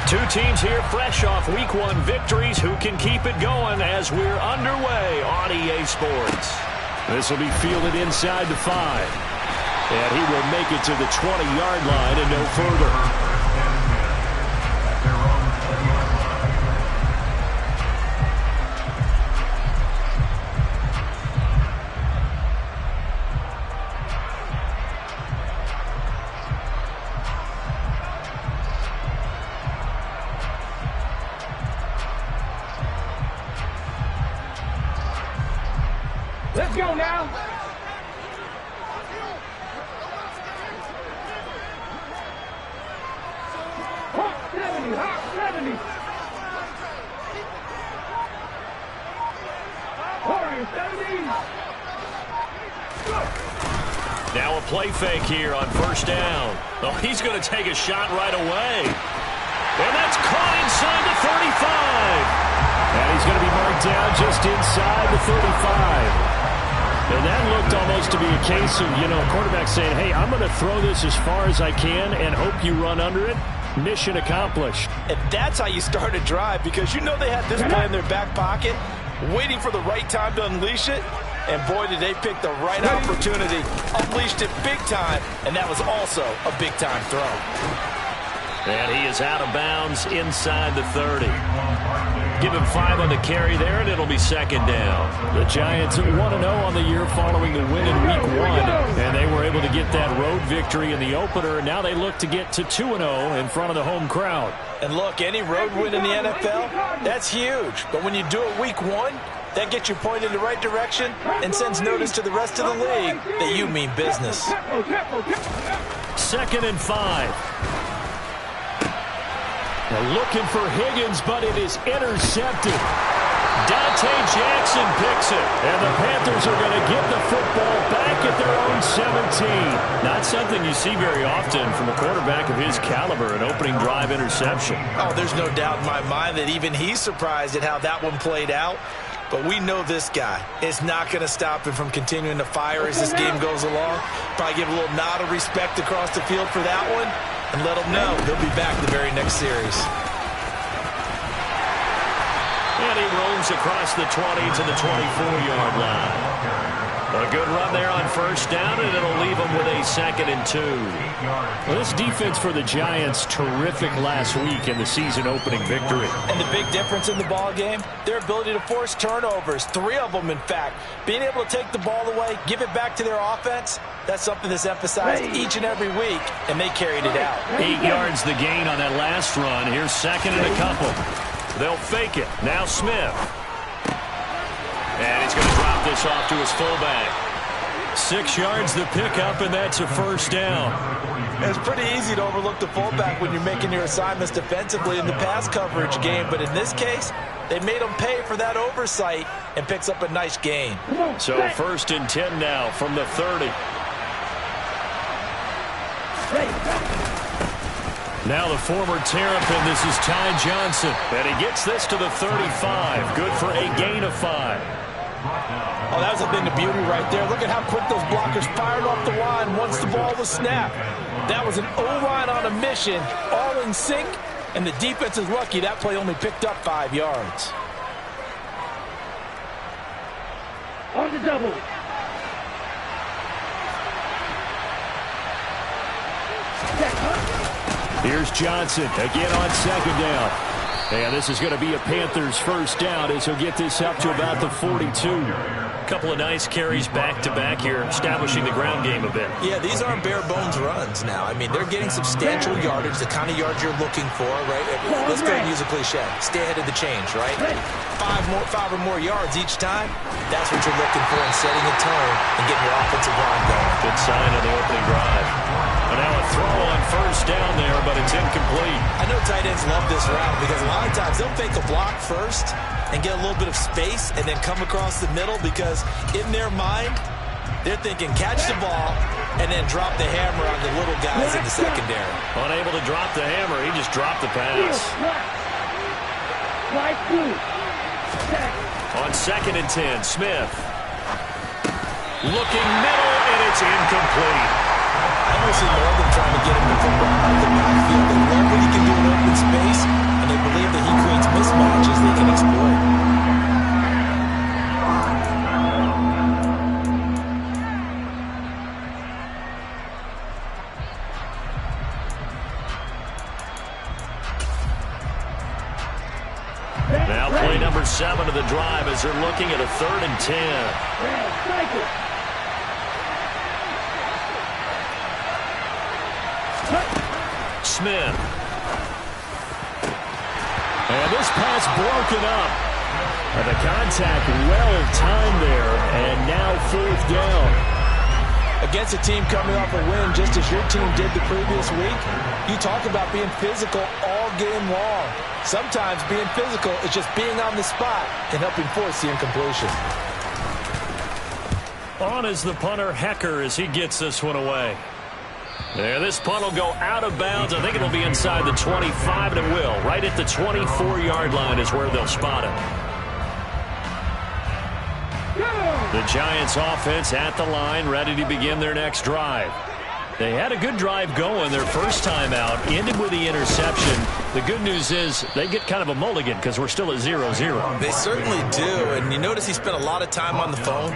Two teams here fresh off Week 1 victories. Who can keep it going as we're underway on EA Sports? This will be fielded inside the 5. And he will make it to the 20-yard line and no further. Let's go now. Hot 70, hot 70. Warrior 70. Now a play fake here on first down. Oh, he's going to take a shot right away. And that's caught inside the 35. And he's going to be marked down just inside the 35. And that looked almost to be a case of, a quarterback saying, hey, I'm going to throw this as far as I can and hope you run under it. Mission accomplished. And that's how you start a drive, because you know they had this play in their back pocket, waiting for the right time to unleash it. And boy, did they pick the right opportunity. Unleashed it big time, and that was also a big-time throw. And he is out of bounds inside the 30. Give him 5 on the carry there, and it'll be second down. The Giants 1-0 on the year following the win in Week 1. And they were able to get that road victory in the opener, and now they look to get to 2-0 in front of the home crowd. And look, any road win in the NFL, that's huge. But when you do it Week 1, that gets you pointed in the right direction and sends notice to the rest of the league that you mean business. 2nd and 5. They're looking for Higgins, but it is intercepted. Dante Jackson picks it, and the Panthers are going to get the football back at their own 17. Not something you see very often from a quarterback of his caliber, an opening drive interception. Oh, there's no doubt in my mind that even he's surprised at how that one played out. But we know this guy is not going to stop him from continuing to fire as this game goes along. Probably give a little nod of respect across the field for that one, and let him know he'll be back the very next series. And he rolls across the 20 to the 24-yard line. A good run there on first down, and it'll leave them with a 2nd and 2. Well, this defense for the Giants, terrific last week in the season-opening victory. And the big difference in the ball game, their ability to force turnovers, 3 of them, in fact. Being able to take the ball away, give it back to their offense, that's something that's emphasized each and every week, and they carried it out. 8 yards the gain on that last run. Here's 2nd and a couple. They'll fake it. Now Smith. And he's going to drop this off to his fullback. 6 yards the pickup, and that's a first down. It's pretty easy to overlook the fullback when you're making your assignments defensively in the pass coverage game, but in this case, they made him pay for that oversight and picks up a nice gain. So 1st and 10 now from the 30. Now the former Terrapin, this is Ty Johnson. And he gets this to the 35. Good for a gain of 5. Oh, that was a thing of beauty right there. Look at how quick those blockers fired off the line once the ball was snapped. That was an O-line on a mission, all in sync, and the defense is lucky that play only picked up 5 yards. On the double. Here's Johnson again on 2nd down. And this is going to be a Panthers first down as he'll get this up to about the 42. A couple of nice carries back-to-back here, establishing the ground game a bit. Yeah, these aren't bare-bones runs now. I mean, they're getting substantial yardage, the kind of yards you're looking for, right? Let's go and use a cliche. Stay ahead of the change, right? 5 or more yards each time, that's what you're looking for in setting a tone and getting your offensive line going. Good sign of the opening drive. And now a throw on first down there, but it's incomplete. I know tight ends love this route because a lot of times they'll fake a block first and get a little bit of space and then come across the middle, because in their mind, they're thinking catch the ball and then drop the hammer on the little guys in the secondary. Unable to drop the hammer, he just dropped the pass. On 2nd and 10, Smith. Looking middle, and it's incomplete. I almost see more of them trying to get him the football out of the backfield. They love what he can do in open open space, and they believe that he creates mismatches they can exploit. Now play number 7 of the drive as they're looking at a 3rd and 10. Smith. And this pass broken up. And the contact well timed there. And now 4th down. Against a team coming off a win just as your team did the previous week, you talk about being physical all game long. Sometimes being physical is just being on the spot and helping force the incompletion. On is the punter, Hecker, as he gets this one away. There, this punt will go out of bounds. I think it'll be inside the 25, and it will. Right at the 24-yard line is where they'll spot it. The Giants offense at the line, ready to begin their next drive. They had a good drive going their first time out, ended with the interception. The good news is they get kind of a mulligan because we're still at 0-0. They certainly do, and you notice he spent a lot of time on the phone.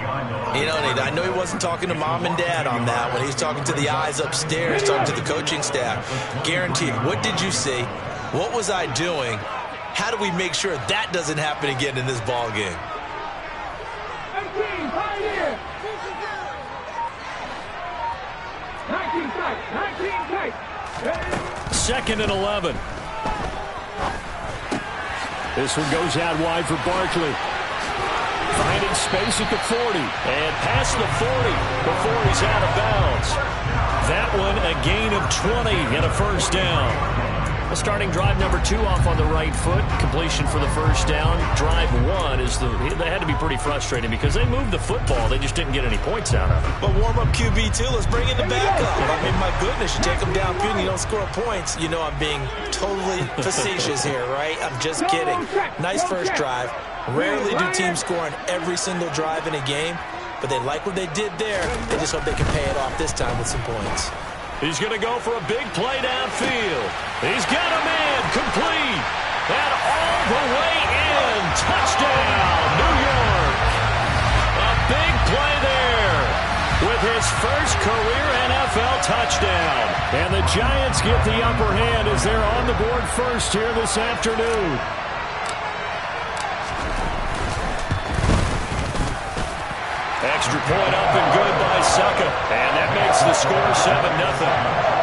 You know, I know he wasn't talking to mom and dad on that one. He's talking to the eyes upstairs, talking to the coaching staff. Guaranteed. What did you see? What was I doing? How do we make sure that doesn't happen again in this ball game? 18, Pioneer! 19 tight, 19 tight. 2nd and 11. This one goes out wide for Barkley. Finding space at the 40. And past the 40 before he's out of bounds. That one a gain of 20 and a 1st down. Well, starting drive number 2 off on the right foot. Completion for the 1st down. Drive 1 is they had to be pretty frustrating because they moved the football. They just didn't get any points out of it. But warm-up QB, too. Let's bring in the backup. I mean, my goodness, you take them downfield and you don't score points. You know I'm being totally facetious here, right? I'm just kidding. Nice first drive. Rarely do teams score on every single drive in a game, but they like what they did there. They just hope they can pay it off this time with some points. He's going to go for a big play downfield. He's got a man complete. And all the way in. Touchdown, New York. A big play there with his first career NFL touchdown. And the Giants get the upper hand as they're on the board first here this afternoon. Extra point up and good by Succa. And that makes the score 7-0.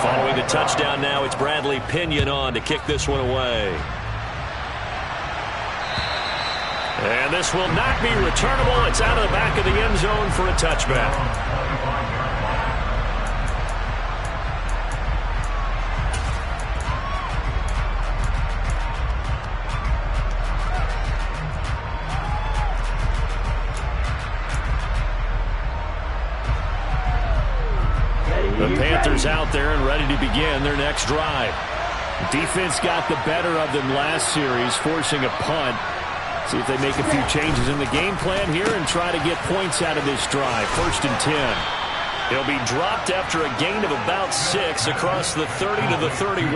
Following the touchdown now, it's Bradley Pinion on to kick this one away. And this will not be returnable. It's out of the back of the end zone for a touchback. The Panthers out there and ready to begin their next drive. Defense got the better of them last series, forcing a punt. See if they make a few changes in the game plan here and try to get points out of this drive. 1st and 10. He'll be dropped after a gain of about 6 across the 30 to the 31.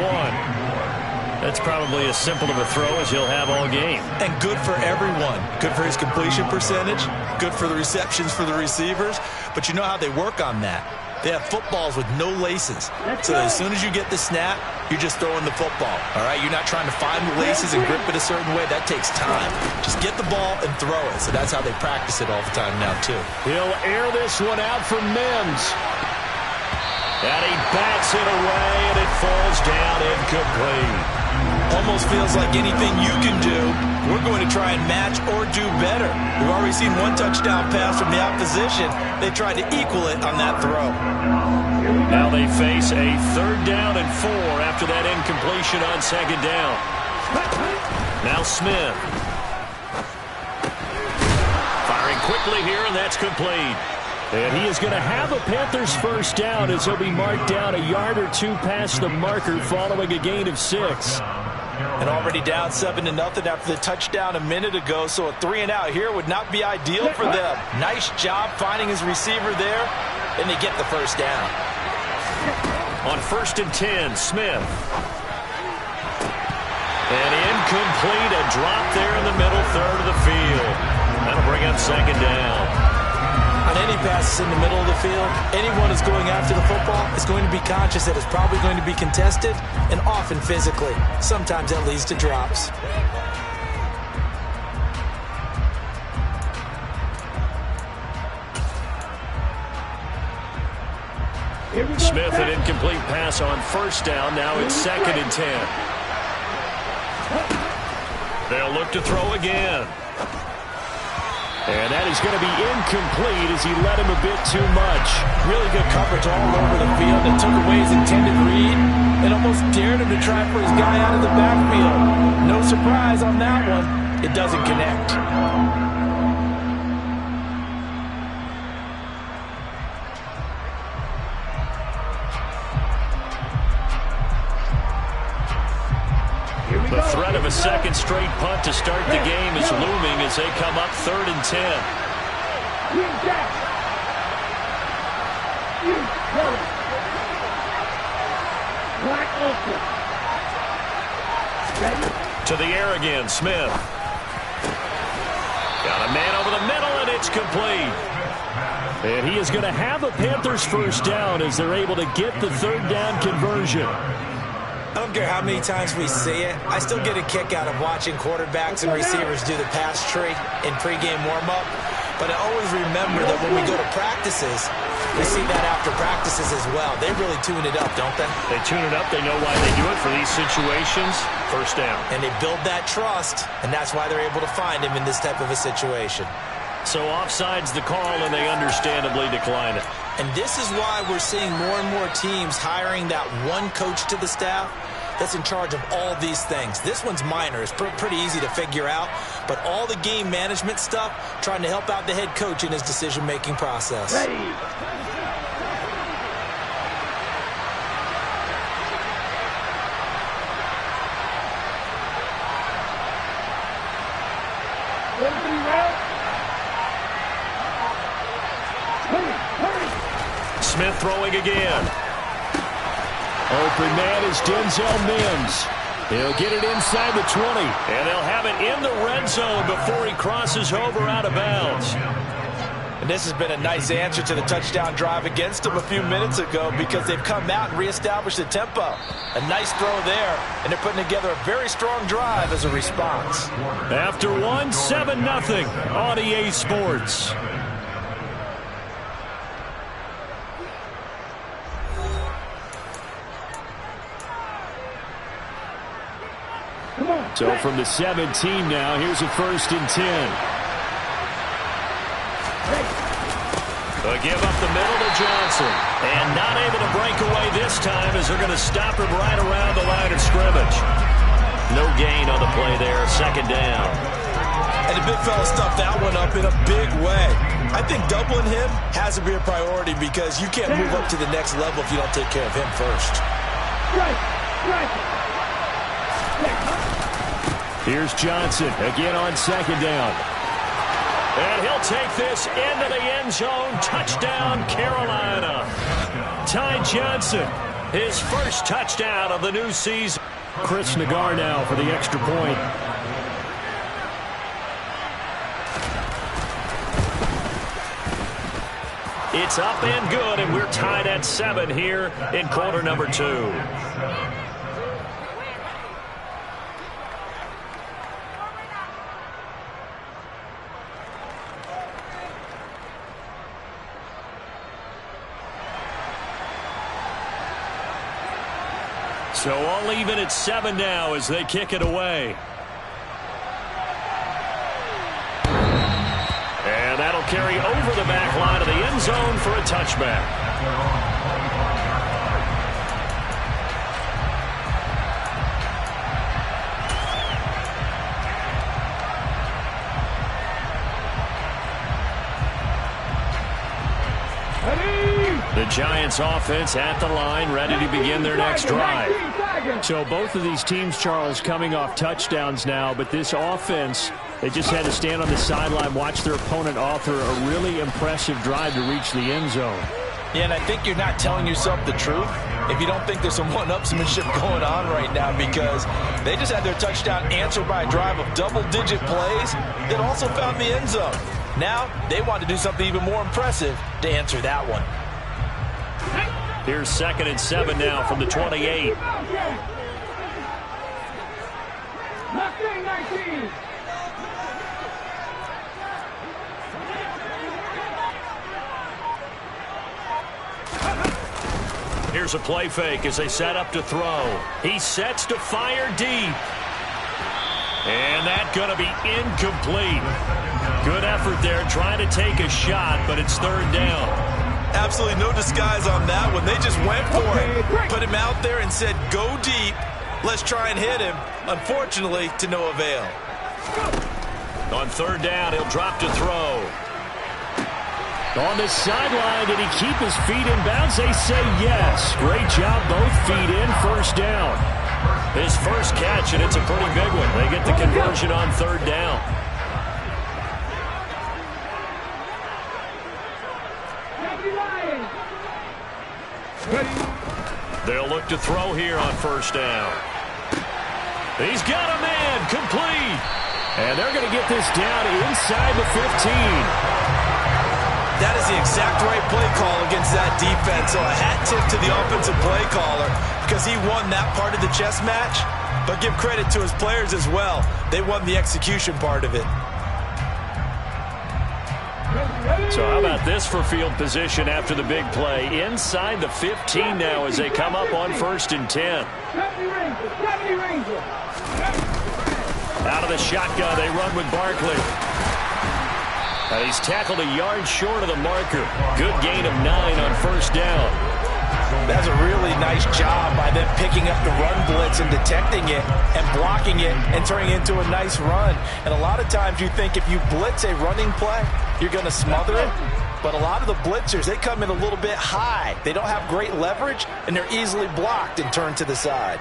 That's probably as simple of a throw as he'll have all game. And good for everyone. Good for his completion percentage. Good for the receptions for the receivers. But you know how they work on that. They have footballs with no laces. So as soon as you get the snap, you're just throwing the football. All right? You're not trying to find the laces and grip it a certain way. That takes time. Just get the ball and throw it. So that's how they practice it all the time now, too. He'll air this one out for Mims. And he bats it away, and it falls down incomplete. Almost feels like anything you can do, we're going to try and match or do better. We've already seen one touchdown pass from the opposition. They tried to equal it on that throw. Now they face a 3rd down and 4 after that incompletion on 2nd down. Now Smith. Firing quickly here, and that's complete. And he is going to have a Panthers 1st down as he'll be marked down a yard or 2 past the marker following a gain of 6. And already down 7-0 after the touchdown a minute ago, so a 3-and-out here would not be ideal for them. Nice job finding his receiver there. and they get the first down. On 1st and 10, Smith. And incomplete, a drop there in the middle third of the field. That'll bring up 2nd down. On any passes in the middle of the field, anyone who's going after the football is going to be conscious that it's probably going to be contested, and often physically. Sometimes that leads to drops. Smith, an incomplete pass on 1st down. Now it's 2nd and 10. They'll look to throw again. And that is going to be incomplete as he led him a bit too much. Really good coverage all over the field. It took away his intended read and almost dared him to try for his guy out of the backfield. No surprise on that one. It doesn't connect. The threat of a 2nd straight punt to start the game is looming as they come up 3rd and 10. To the air again, Smith. Got a man over the middle, and it's complete. And he is going to have a Panthers first down as they're able to get the 3rd down conversion. I don't care how many times we see it. I still get a kick out of watching quarterbacks and receivers do the pass tree in pregame warm-up. But I always remember that when we go to practices, we see that after practices as well. They really tune it up, don't they? They tune it up. They know why they do it for these situations. First down. And they build that trust, and that's why they're able to find him in this type of a situation. So offside's the call, and they understandably decline it. And this is why we're seeing more and more teams hiring that one coach to the staff that's in charge of all these things. This one's minor. It's pretty easy to figure out. But all the game management stuff, trying to help out the head coach in his decision-making process. Ready. Smith throwing again. Open man is Denzel Mims. He'll get it inside the 20, and they'll have it in the red zone before he crosses over out of bounds. And this has been a nice answer to the touchdown drive against them a few minutes ago because they've come out and reestablished the tempo. A nice throw there, and they're putting together a very strong drive as a response. After 7-0 on EA Sports. So from the 17 now, here's a 1st and 10. A give up the middle to Johnson. And not able to break away this time as they're going to stop him right around the line of scrimmage. No gain on the play there, 2nd down. And the big fella stuffed that one up in a big way. I think doubling him has to be a priority because you can't move up to the next level if you don't take care of him first. Here's Johnson again on 2nd down. And he'll take this into the end zone. Touchdown, Carolina. Ty Johnson, his first touchdown of the new season. Chris Nagar now for the extra point. It's up and good, and we're tied at 7 here in quarter number 2. So all even at 7 now as they kick it away. And that'll carry over the back line of the end zone for a touchback. The Giants offense at the line, ready to begin their next drive. So both of these teams, Charles, coming off touchdowns now, but this offense, they just had to stand on the sideline, watch their opponent author a really impressive drive to reach the end zone. Yeah, and I think you're not telling yourself the truth if you don't think there's some one-upsmanship going on right now, because they just had their touchdown answered by a drive of double-digit plays that also found the end zone. Now they want to do something even more impressive to answer that one. Here's 2nd and 7 now from the 28. Mustang 19. Here's a play fake as they set up to throw. He sets to fire deep. And that's going to be incomplete. Good effort there trying to take a shot, but it's 3rd down. Absolutely no disguise on that one. They just went for it. Put him out there and said, go deep. Let's try and hit him. Unfortunately, to no avail. On 3rd down, he'll drop to throw. On the sideline, did he keep his feet in bounds? They say yes. Great job, both feet in, 1st down. His first catch, and it's a pretty big one. They get the conversion on 3rd down. They'll look to throw here on 1st down. He's got a man, complete. And they're going to get this down inside the 15. That is the exact right play call against that defense. So a hat tip to the offensive play caller, because he won that part of the chess match. But give credit to his players as well. They won the execution part of it. So how about this for field position after the big play? Inside the 15 now as they come up on 1st and 10. Out of the shotgun, they run with Barkley. And he's tackled a yard short of the marker. Good gain of 9 on 1st down. That's a really nice job by them picking up the run blitz and detecting it and blocking it and turning it into a nice run. And a lot of times you think if you blitz a running play, you're going to smother it. But a lot of the blitzers, they come in a little bit high. They don't have great leverage, and they're easily blocked and turned to the side.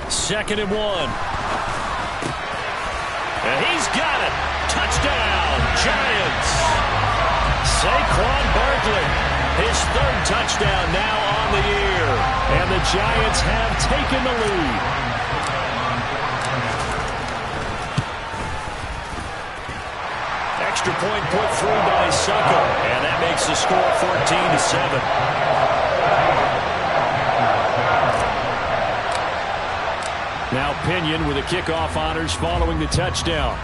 Second and 1. And he's got it. Touchdown, Giants. Saquon Barkley, his 3rd touchdown now on the year. And the Giants have taken the lead. Extra point put through by Sucker. And that makes the score 14-7. Now Pinion with the kickoff honors following the touchdown.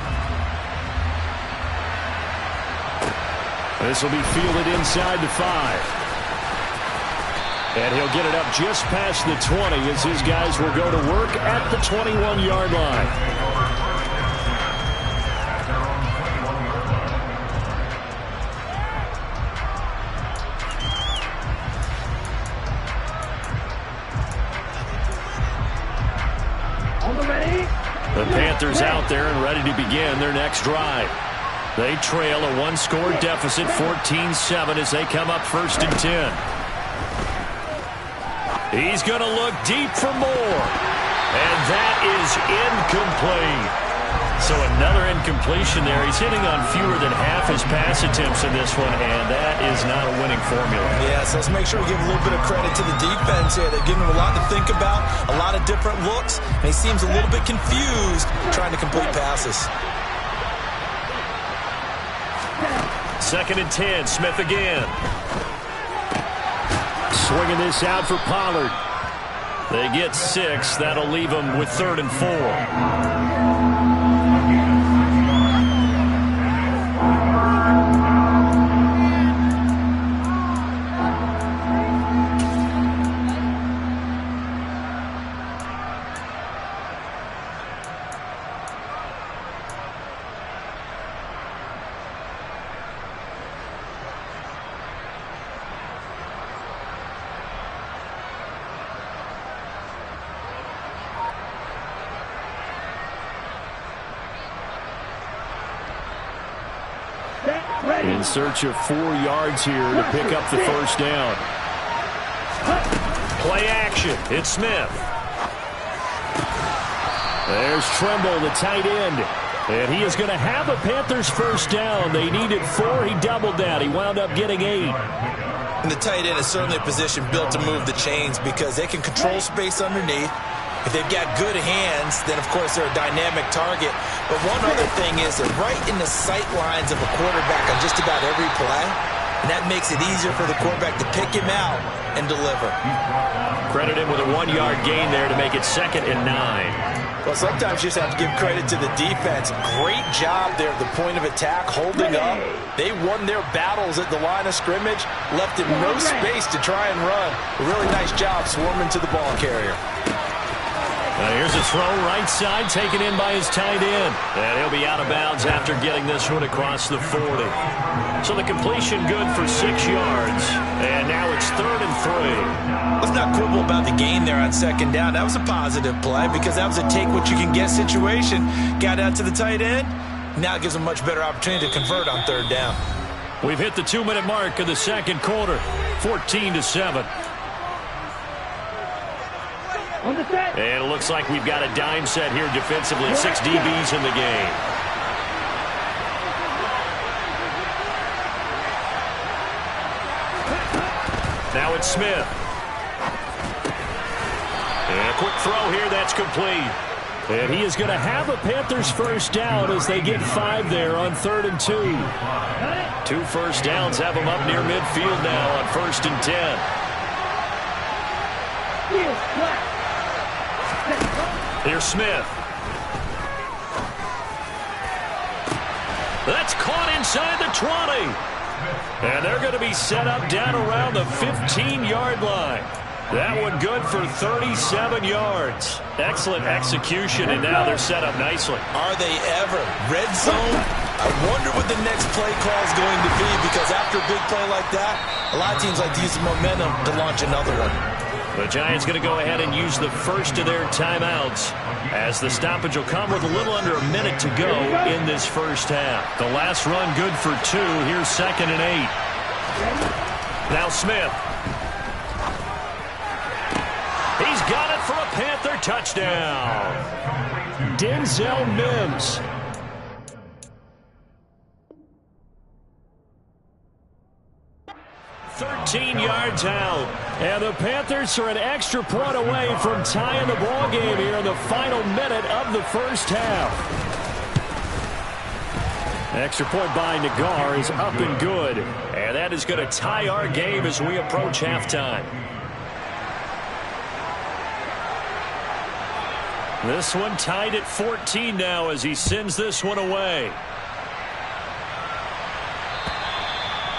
This will be fielded inside the 5. And he'll get it up just past the 20 as his guys will go to work at the 21-yard line. The Panthers out there and ready to begin their next drive. They trail a 1-score deficit, 14-7, as they come up 1st and 10. He's going to look deep for more. And that is incomplete. So another incompletion there. He's hitting on fewer than half his pass attempts in this one, and that is not a winning formula. Yeah, so let's make sure we give a little bit of credit to the defense here. They've given him a lot to think about, a lot of different looks, and he seems a little bit confused trying to complete passes. 2nd and 10, Smith again. Swinging this out for Pollard. They get 6. That'll leave them with 3rd and 4. In search of 4 yards here to pick up the 1st down. Play action. It's Smith. There's Trimble, the tight end. And he is going to have a Panthers first down. They needed 4. He doubled that. He wound up getting 8. And the tight end is certainly a position built to move the chains because they can control space underneath. If they've got good hands, then, of course, they're a dynamic target. But one other thing is they're right in the sight lines of a quarterback on just about every play. And that makes it easier for the quarterback to pick him out and deliver. Credit him with a 1-yard gain there to make it 2nd and 9. Well, sometimes you just have to give credit to the defense. Great job there at the point of attack, holding up. They won their battles at the line of scrimmage, left him no space to try and run. A really nice job swarming to the ball carrier. Here's a throw right side, taken in by his tight end. And he'll be out of bounds after getting this one across the 40. So the completion good for 6 yards. And now it's 3rd and 3. Let's not quibble about the gain there on 2nd down. That was a positive play because that was a take-what-you-can-get situation. Got out to the tight end. Now it gives them a much better opportunity to convert on 3rd down. We've hit the 2-minute mark of the 2nd quarter. 14-7. And it looks like we've got a dime set here defensively. 6 DBs in the game. Now it's Smith. And a quick throw here that's complete. And he is going to have a Panthers first down as they get 5 there on 3rd and 2. 2 first downs have them up near midfield now on 1st and 10. Here's Smith. That's caught inside the 20. And they're going to be set up down around the 15-yard line. That one good for 37 yards. Excellent execution, and now they're set up nicely. Are they ever? Red zone? I wonder what the next play call is going to be because after a big play like that, a lot of teams like to use the momentum to launch another one. The Giants going to go ahead and use the first of their timeouts as the stoppage will come with a little under a minute to go in this first half. The last run good for 2. Here's 2nd and 8. Now Smith. He's got it for a Panther touchdown. Denzel Mims. Yards out, and the Panthers are an extra point away from tying the ball game here in the final minute of the first half. Extra point by Nagar is up and good, and that is going to tie our game as we approach halftime. This one tied at 14 now as he sends this one away.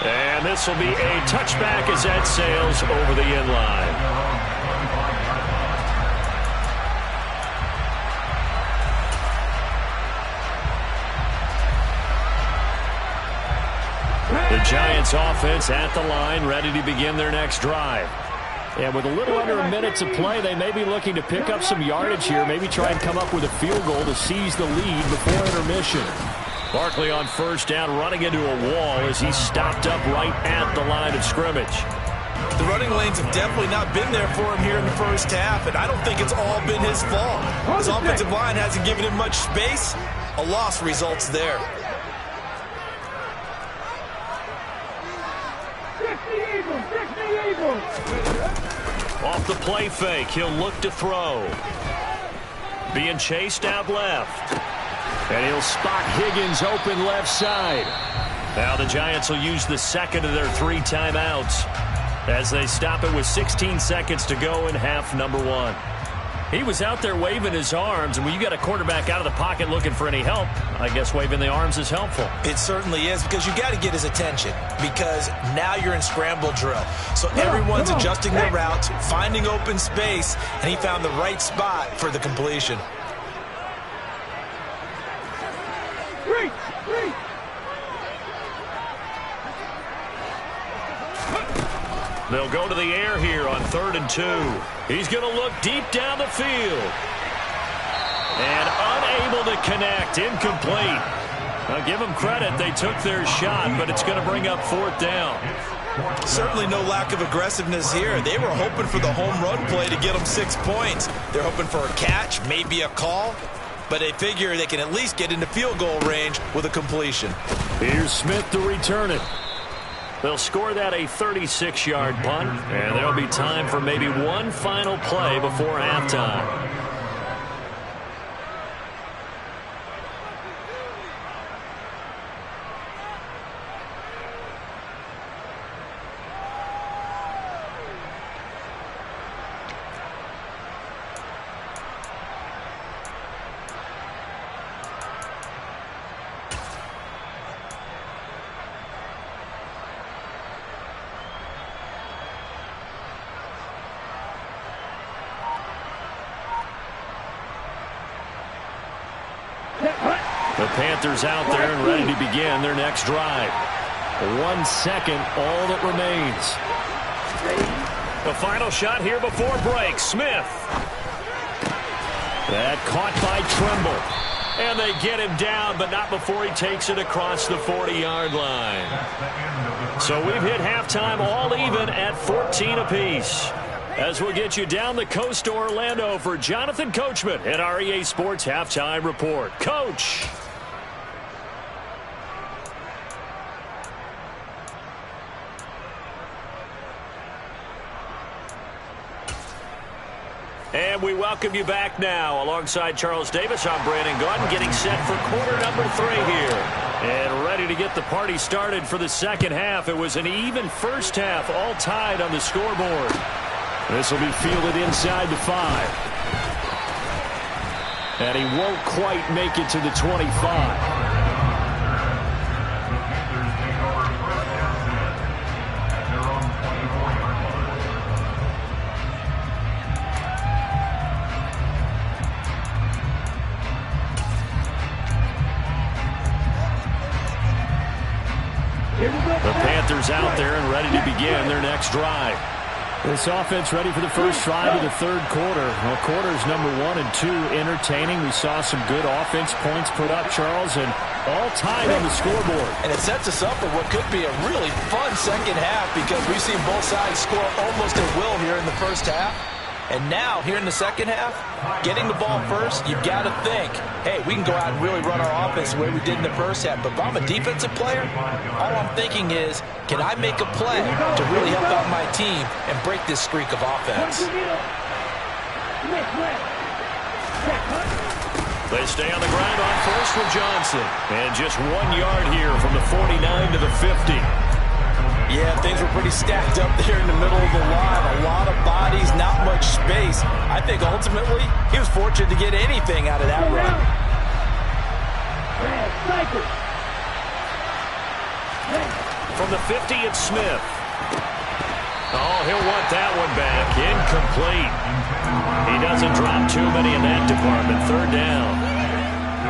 And this will be a touchback as that sails over the end line. The Giants offense at the line, ready to begin their next drive. And with a little under a minute to play, they may be looking to pick up some yardage here, maybe try and come up with a field goal to seize the lead before intermission. Barkley on first down, running into a wall as he's stopped up right at the line of scrimmage. The running lanes have definitely not been there for him here in the first half, and I don't think it's all been his fault. His offensive line hasn't given him much space. A loss results there. Off the play fake, he'll look to throw. Being chased out left. And he'll spot Higgins open left side. Now the Giants will use the second of their 3 timeouts as they stop it with 16 seconds to go in half number 1. He was out there waving his arms, and when you got a quarterback out of the pocket looking for any help, I guess waving the arms is helpful. It certainly is, because you got to get his attention, because now you're in scramble drill. So everyone's adjusting their routes, finding open space, and he found the right spot for the completion. They'll go to the air here on 3rd and 2. He's going to look deep down the field. And unable to connect. Incomplete. I'll give them credit. They took their shot, but it's going to bring up 4th down. Certainly no lack of aggressiveness here. They were hoping for the home run play to get them 6 points. They're hoping for a catch, maybe a call. but they figure they can at least get into field goal range with a completion. Here's Smith to return it. They'll score that a 36-yard punt, and there'll be time for maybe one final play before halftime. The Panthers out there and ready to begin their next drive. 1 second, all that remains. The final shot here before break. Smith. That caught by Trimble. And they get him down, but not before he takes it across the 40-yard line. So we've hit halftime all even at 14 apiece. As we'll get you down the coast to Orlando for Jonathan Coachman at our EA Sports Halftime Report. Coach. And we welcome you back now. Alongside Charles Davis, I'm Brandon Gaudin, getting set for quarter number 3 here. And ready to get the party started for the second half. It was an even first half, all tied on the scoreboard. This will be fielded inside the 5. And he won't quite make it to the 25. The Panthers out there and ready to begin their next drive. This offense ready for the first drive of the third quarter. Well, quarters number 1 and 2 entertaining. We saw some good offense points put up, Charles, and all tied on the scoreboard. And it sets us up for what could be a really fun second half because we've seen both sides score almost at will here in the first half. And now, here in the second half, getting the ball first, you've got to think, hey, we can go out and really run our offense the way we did in the first half. But if I'm a defensive player, all I'm thinking is, can I make a play to really help out my team and break this streak of offense? They stay on the ground on first with Johnson. And just 1 yard here from the 49 to the 50. Yeah, things were pretty stacked up there in the middle of the line. A lot of bodies, not much space. I think ultimately he was fortunate to get anything out of that run. From the 50, it's Smith. Oh, he'll want that one back. Incomplete. He doesn't drop too many in that department. Third down.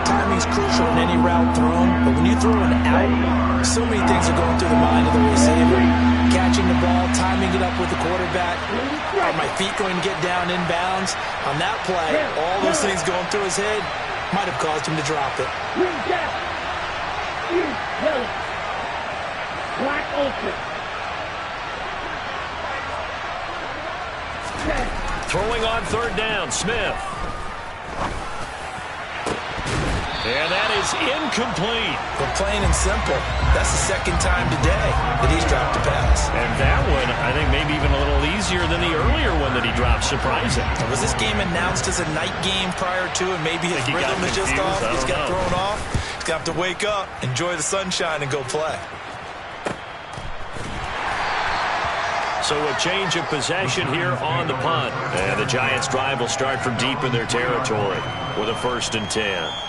Timing's crucial in any route thrown, but when you throw an out, so many things are going through the mind of the receiver. Catching the ball, timing it up with the quarterback. Are my feet going to get down in bounds? On that play, all those things going through his head might have caused him to drop it. Black open. Throwing on third down, Smith. And that is incomplete. But plain and simple, that's the second time today that he's dropped a pass. And that one, I think, maybe even a little easier than the earlier one that he dropped. Surprising. Was this game announced as a night game prior to, and maybe his rhythm is just off? He's got thrown off. He's got to wake up, enjoy the sunshine, and go play. So a change of possession here on the punt. And the Giants' drive will start from deep in their territory with a 1st and 10.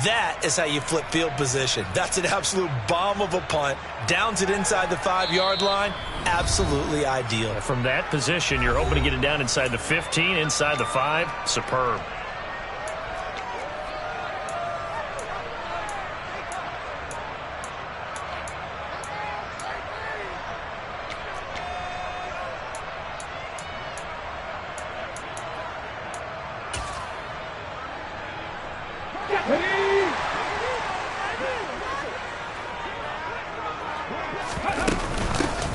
That is how you flip field position. That's an absolute bomb of a punt. Downs it inside the 5-yard line. Absolutely ideal. From that position, you're hoping to get it down inside the 15, inside the 5. Superb.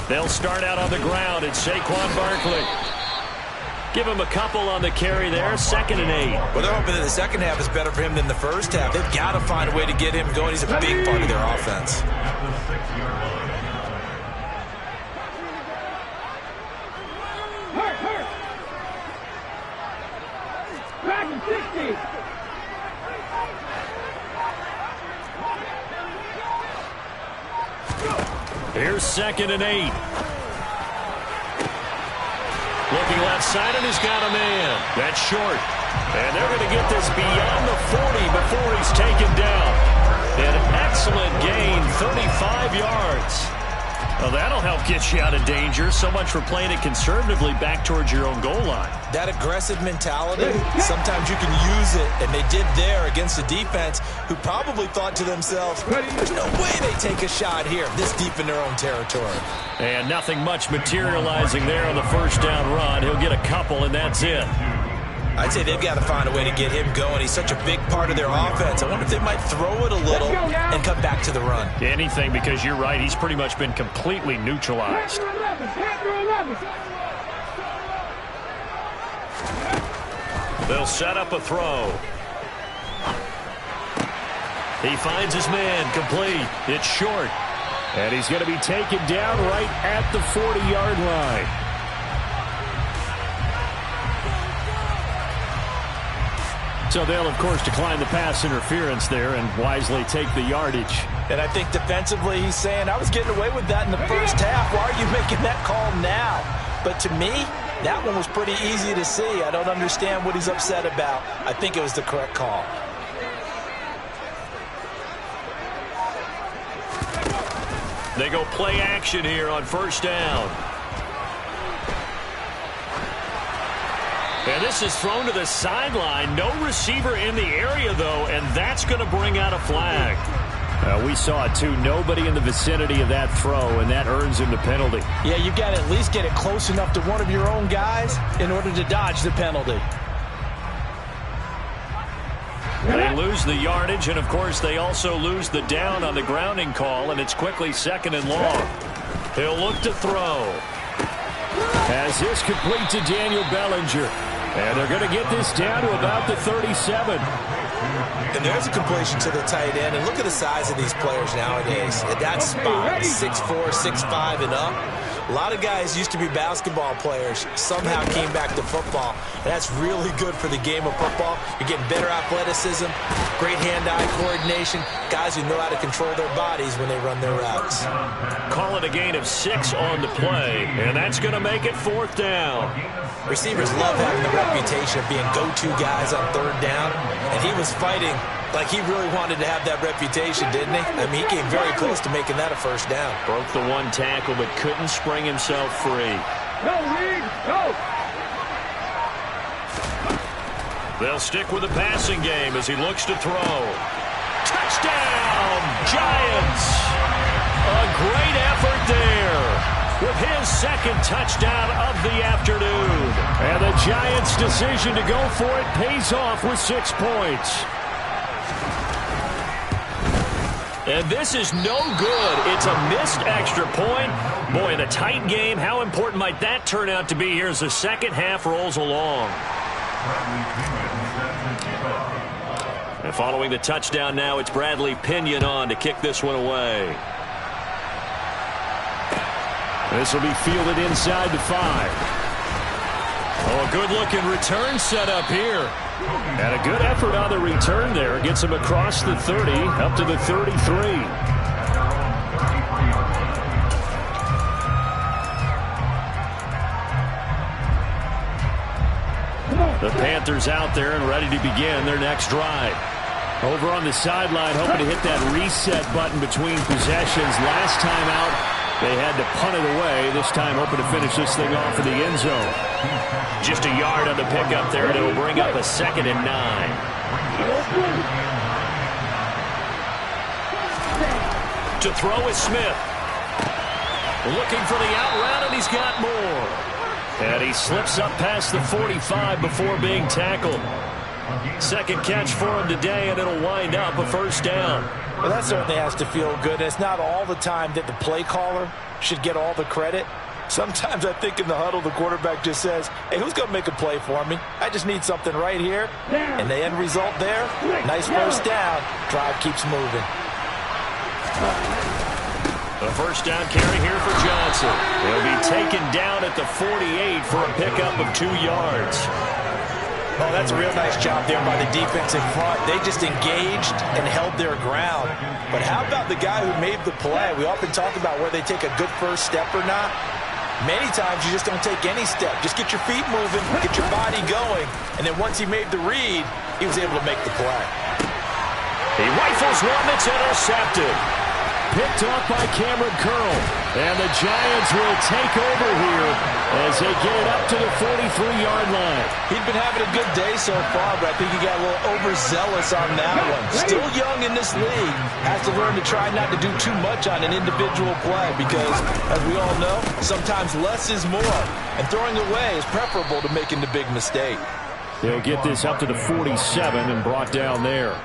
They'll start out on the ground. It's Saquon Barkley. Give him a couple on the carry there, 2nd and 8. Well, they're hoping that the second half is better for him than the first half. They've got to find a way to get him going. He's a big part of their offense. Back and 60. Here's 2nd and 8. Looking left side, and he's got a man. That's short. And they're going to get this beyond the 40 before he's taken down. An excellent gain, 35 yards. Well, that'll help get you out of danger. So much for playing it conservatively back towards your own goal line. That aggressive mentality, sometimes you can use it, and they did there against a defense who probably thought to themselves, there's no way they take a shot here, this deep in their own territory. And nothing much materializing there on the first down run. He'll get a couple, and that's it. I'd say they've got to find a way to get him going. He's such a big part of their offense. I wonder if they might throw it a little and come back to the run. Anything, because you're right. He's pretty much been completely neutralized. They'll set up a throw. He finds his man, complete. It's short. And he's going to be taken down right at the 40-yard line. So they'll, of course, decline the pass interference there and wisely take the yardage. And I think defensively he's saying, I was getting away with that in the first half. Why are you making that call now? But to me, that one was pretty easy to see. I don't understand what he's upset about. I think it was the correct call. They go play action here on first down. And this is thrown to the sideline. No receiver in the area, though, and that's going to bring out a flag. We saw it, too. Nobody in the vicinity of that throw, and that earns him the penalty. Yeah, you've got to at least get it close enough to one of your own guys in order to dodge the penalty. They lose the yardage, and, of course, they also lose the down on the grounding call, and it's quickly 2nd and long. He'll look to throw. As this complete to Daniel Bellinger. And they're going to get this down to about the 37. And there's a completion to the tight end. And look at the size of these players nowadays. At that spot, 6'4", 6'5", and up. A lot of guys used to be basketball players, somehow came back to football. And that's really good for the game of football. You're getting better athleticism, great hand-eye coordination, guys who know how to control their bodies when they run their routes. Call it a gain of 6 on the play, and that's going to make it 4th down. Receivers love having the reputation of being go-to guys on 3rd down, and he was fighting like he really wanted to have that reputation, didn't he? I mean, he came very close to making that a first down. Broke the one tackle, but couldn't spring himself free. Go, Reed, go! They'll stick with the passing game as he looks to throw. Touchdown, Giants! A great effort there with his 2nd touchdown of the afternoon. And the Giants' decision to go for it pays off with 6 points. And this is no good. It's a missed extra point. Boy, in a tight game, how important might that turn out to be here as the second half rolls along? And following the touchdown now, it's Bradley Pinion on to kick this one away. This will be fielded inside the 5. Oh, a good-looking return set up here. And a good effort on the return there. Gets him across the 30, up to the 33. The Panthers out there and ready to begin their next drive. Over on the sideline, hoping to hit that reset button between possessions. Last time out, they had to punt it away. This time hoping to finish this thing off in the end zone. Just a yard on the pickup there, and it will bring up a 2nd and 9. To throw is Smith. Looking for the out route, and he's got more. And he slips up past the 45 before being tackled. 2nd catch for him today, and it'll wind up a first down. Well, that certainly has to feel good. It's not all the time that the play caller should get all the credit. Sometimes I think in the huddle, the quarterback just says, hey, who's going to make a play for me? I just need something right here. And the end result there, nice first down. Drive keeps moving. The first down carry here for Johnson. He'll be taken down at the 48 for a pickup of 2 yards. Oh, that's a real nice job there by the defense in front. They just engaged and held their ground. But how about the guy who made the play? We often talk about where they take a good first step or not. Many times you just don't take any step. Just get your feet moving, get your body going, and then once he made the read, he was able to make the play. He rifles one that's intercepted. Picked off by Cameron Curl. And the Giants will take over here as they get it up to the 43-yard line. He'd been having a good day so far, but I think he got a little overzealous on that one. Still young in this league. Has to learn to try not to do too much on an individual play because, as we all know, sometimes less is more. And throwing away is preferable to making the big mistake. They'll get this up to the 47 and brought down there.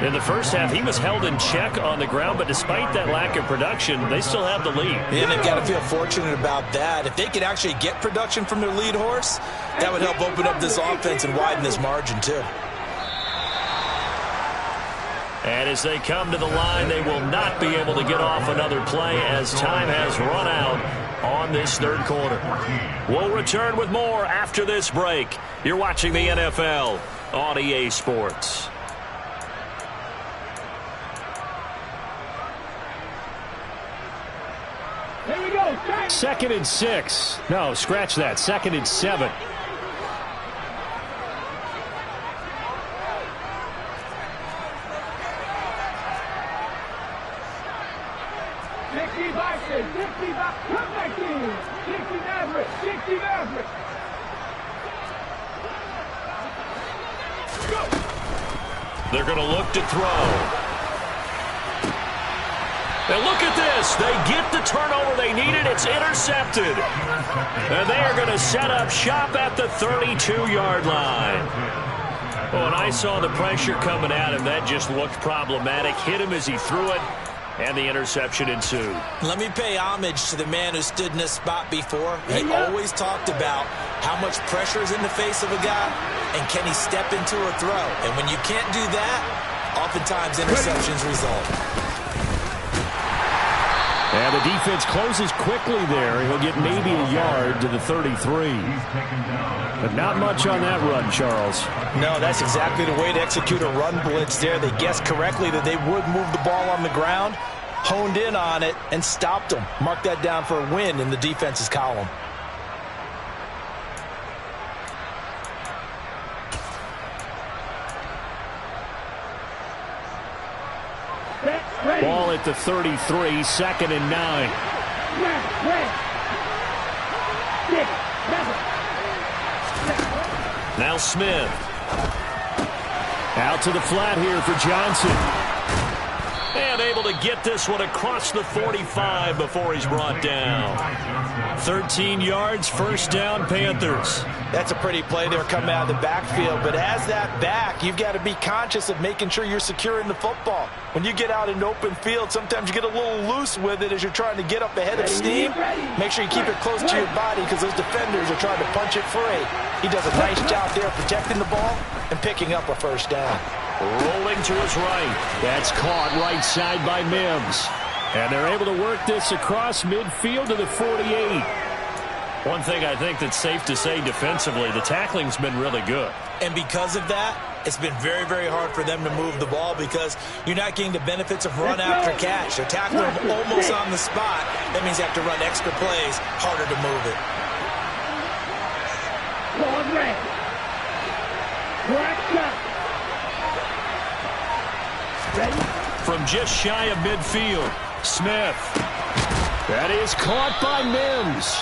In the first half, he was held in check on the ground, but despite that lack of production, they still have the lead. And they've got to feel fortunate about that. If they could actually get production from their lead horse, that would help open up this offense and widen this margin too. And as they come to the line, they will not be able to get off another play as time has run out on this third quarter. We'll return with more after this break. You're watching the NFL on EA Sports. Here we go. 2nd and 6. No, scratch that. 2nd and 7. They're going to look to throw. And look at this. They get the turnover they needed. It's intercepted. And they are going to set up shop at the 32-yard line. Oh, and I saw the pressure coming at him. That just looked problematic. Hit him as he threw it, and the interception ensued. Let me pay homage to the man who stood in this spot before. He always talked about how much pressure is in the face of a guy, and can he step into a throw. And when you can't do that, oftentimes interceptions result. And the defense closes quickly there. He'll get maybe a yard to the 33. But not much on that run, Charles. No, that's exactly the way to execute a run blitz there. They guessed correctly that they would move the ball on the ground, honed in on it, and stopped them. Mark that down for a win in the defense's column. Ball at the 33, 2nd and 9. Now Smith. Out to the flat here for Johnson. And able to get this one across the 45 before he's brought down. 13 yards, first down, Panthers. That's a pretty play there coming out of the backfield. But as that back, you've got to be conscious of making sure you're securing the football. When you get out in open field, sometimes you get a little loose with it as you're trying to get up ahead of steam. Make sure you keep it close to your body because those defenders are trying to punch it free. He does a nice job there protecting the ball and picking up a first down. Rolling to his right. That's caught right side by Mims. And they're able to work this across midfield to the 48. One thing I think that's safe to say defensively, the tackling's been really good. And because of that, it's been very, very hard for them to move the ball because you're not getting the benefits of run after catch. They're tackling them almost on the spot. That means you have to run extra plays, harder to move it. From just shy of midfield, Smith. That is caught by Mims.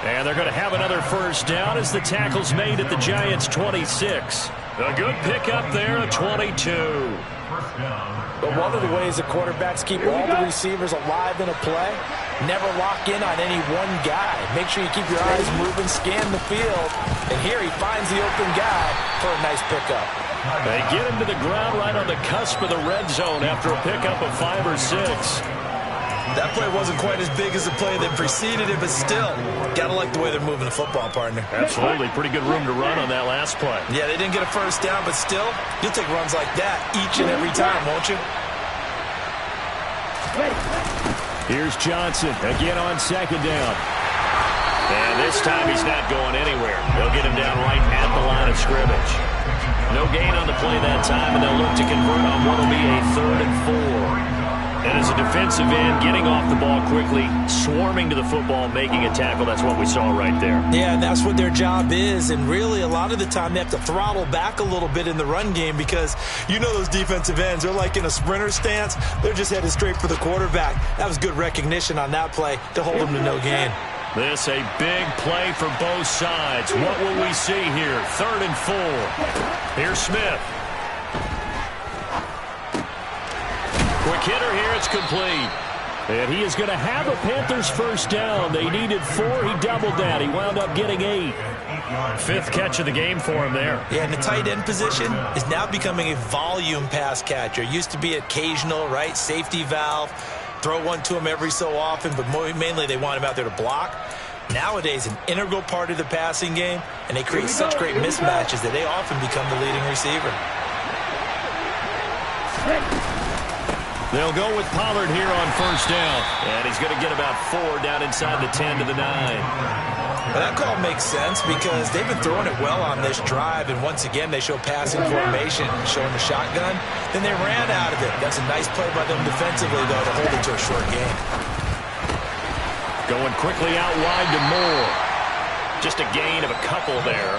And they're going to have another first down as the tackle's made at the Giants' 26. A good pickup there at 22. But one of the ways the quarterbacks keep all the receivers alive in a play, never lock in on any one guy. Make sure you keep your eyes moving, scan the field. And here he finds the open guy for a nice pickup. They get him to the ground right on the cusp of the red zone after a pickup of 5 or 6. That play wasn't quite as big as the play that preceded it, but still, got to like the way they're moving the football, partner. Absolutely. Pretty good room to run on that last play. Yeah, they didn't get a first down, but still, you'll take runs like that each and every time, won't you? Here's Johnson again on second down. And this time he's not going anywhere. They'll get him down right at the line of scrimmage. No gain on the play that time, and they'll look to convert on what will be a 3rd and 4. And as a defensive end, getting off the ball quickly, swarming to the football, making a tackle, that's what we saw right there. Yeah, and that's what their job is. And really, a lot of the time, they have to throttle back a little bit in the run game because you know those defensive ends, they're like in a sprinter stance. They're just headed straight for the quarterback. That was good recognition on that play to hold them to no gain. This a big play for both sides. What will we see here? 3rd and 4. Here's Smith. Quick hitter here. It's complete. And he is going to have a Panthers first down. They needed 4. He doubled that. He wound up getting 8. 5th catch of the game for him there. Yeah, and the tight end position is now becoming a volume pass catcher. Used to be occasional, right? Safety valve. Throw one to him every so often, but mainly they want him out there to block. Nowadays, an integral part of the passing game, and they create such great mismatches that they often become the leading receiver. They'll go with Pollard here on first down. And he's going to get about 4 down inside the 10 to the 9. Well, that call makes sense because they've been throwing it well on this drive, and once again they show passing formation, showing the shotgun. Then they ran out of it. That's a nice play by them defensively, though, to hold it to a short gain. Going quickly out wide to Moore. Just a gain of a couple there.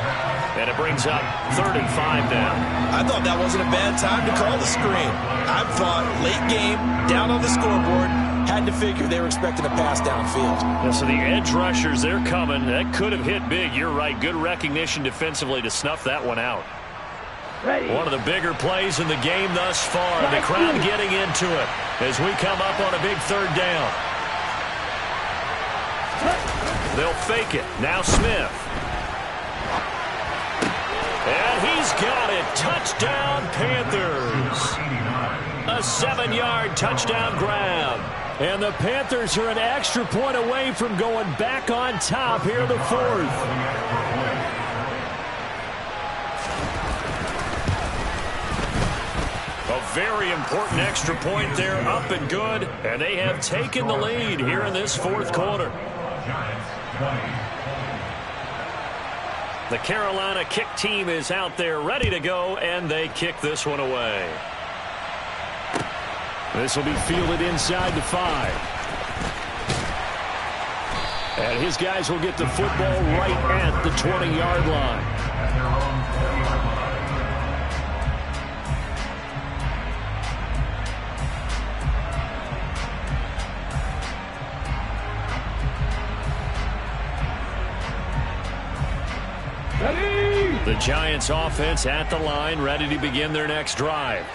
And it brings up 3rd and 5 now. I thought that wasn't a bad time to call the screen. I thought late game, down on the scoreboard, had to figure they were expecting a pass downfield. Yeah, so the edge rushers, they're coming. That could have hit big. You're right. Good recognition defensively to snuff that one out. One of the bigger plays in the game thus far. The crowd getting into it as we come up on a big 3rd down. They'll fake it. Now Smith. And he's got it. Touchdown, Panthers. A 7-yard touchdown grab. And the Panthers are an extra point away from going back on top here in the 4th. A very important extra point there, up and good. And they have taken the lead here in this 4th quarter. The Carolina kick team is out there ready to go, and they kick this one away. This will be fielded inside the 5. And his guys will get the football right at the 20-yard line. The Giants offense at the line, ready to begin their next drive.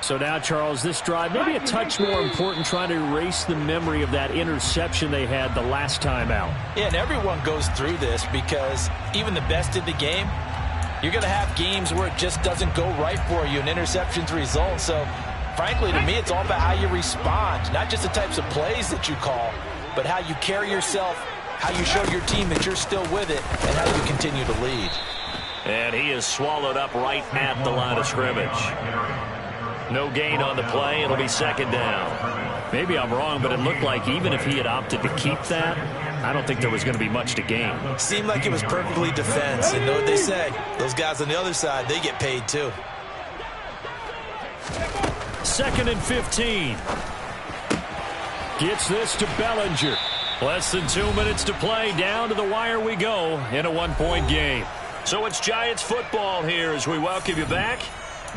So now, Charles, this drive maybe a touch more important, trying to erase the memory of that interception they had the last time out. Yeah, and everyone goes through this because even the best in the game, you're going to have games where it just doesn't go right for you, and interceptions result. So, frankly, to me, it's all about how you respond, not just the types of plays that you call, but how you carry yourself, how you show your team that you're still with it, and how you continue to lead. And he is swallowed up right at the line of scrimmage. No gain on the play. It'll be 2nd down. Maybe I'm wrong, but it looked like even if he had opted to keep that, I don't think there was going to be much to gain. Seemed like it was perfectly defense. And know what they say? Those guys on the other side, they get paid too. 2nd and 15. Gets this to Bellinger. Less than 2 minutes to play. Down to the wire we go in a 1-point game. So it's Giants football here as we welcome you back.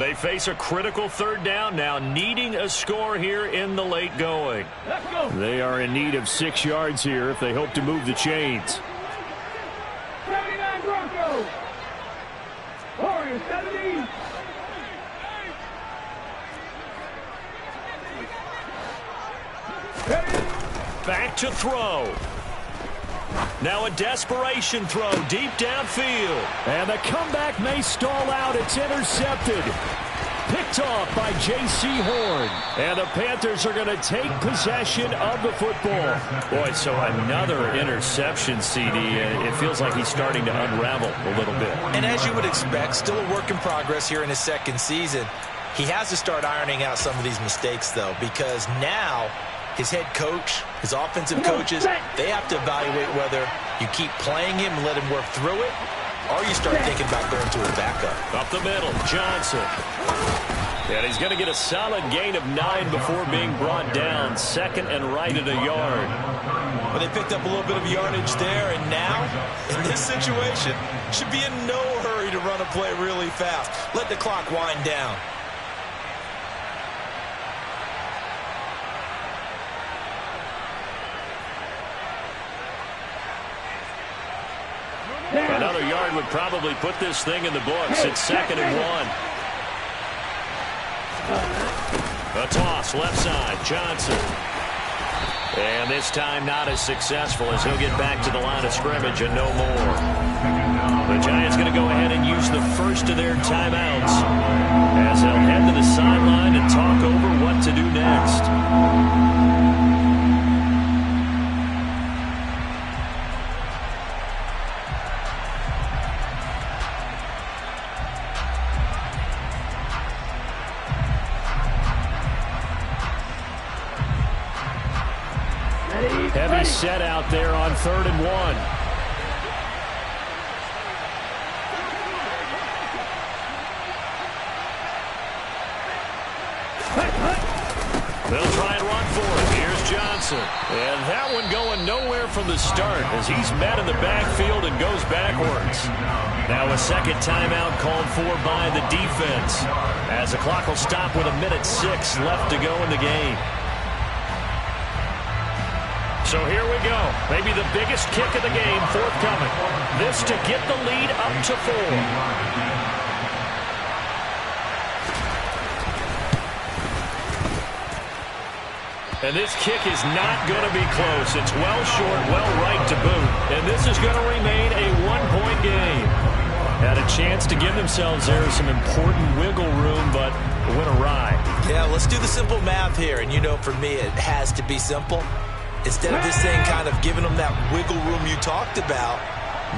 They face a critical 3rd down now, needing a score here in the late going. Let's go. They are in need of 6 yards here if they hope to move the chains. 79 Broncos. Warriors 70. Back to throw. Now a desperation throw deep downfield. And the comeback may stall out. It's intercepted. Picked picked off by J.C. Horn. And the Panthers are going to take possession of the football. Boy, so another interception, CD. It feels like he's starting to unravel a little bit. And as you would expect, still a work in progress here in his second season. He has to start ironing out some of these mistakes, though, because now his head coach, his offensive coaches, they have to evaluate whether you keep playing him and let him work through it, or you start thinking about going to his backup. Up the middle, Johnson. And he's going to get a solid gain of 9 before being brought down. Second and right at a yard. Well, they picked up a little bit of yardage there, and now, in this situation, should be in no hurry to run a play really fast. Let the clock wind down. Another yard would probably put this thing in the books. It's second and 1. A toss, left side, Johnson. And this time not as successful as he'll get back to the line of scrimmage and no more. The Giants going to go ahead and use the first of their timeouts as they'll head to the sideline and talk over what to do next. Heavy set out there on 3rd and 1. They'll try and run for it. Here's Johnson. And that one going nowhere from the start as he's met in the backfield and goes backwards. Now a second timeout called for by the defense as the clock will stop with 1:06 left to go in the game. So here we go. Maybe the biggest kick of the game forthcoming. This to get the lead up to 4. And this kick is not going to be close. It's well short, well right to boot. And this is going to remain a 1-point game. Had a chance to give themselves there some important wiggle room, but went awry. Yeah, let's do the simple math here. And you know, for me, it has to be simple. Instead of this thing kind of giving them that wiggle room you talked about,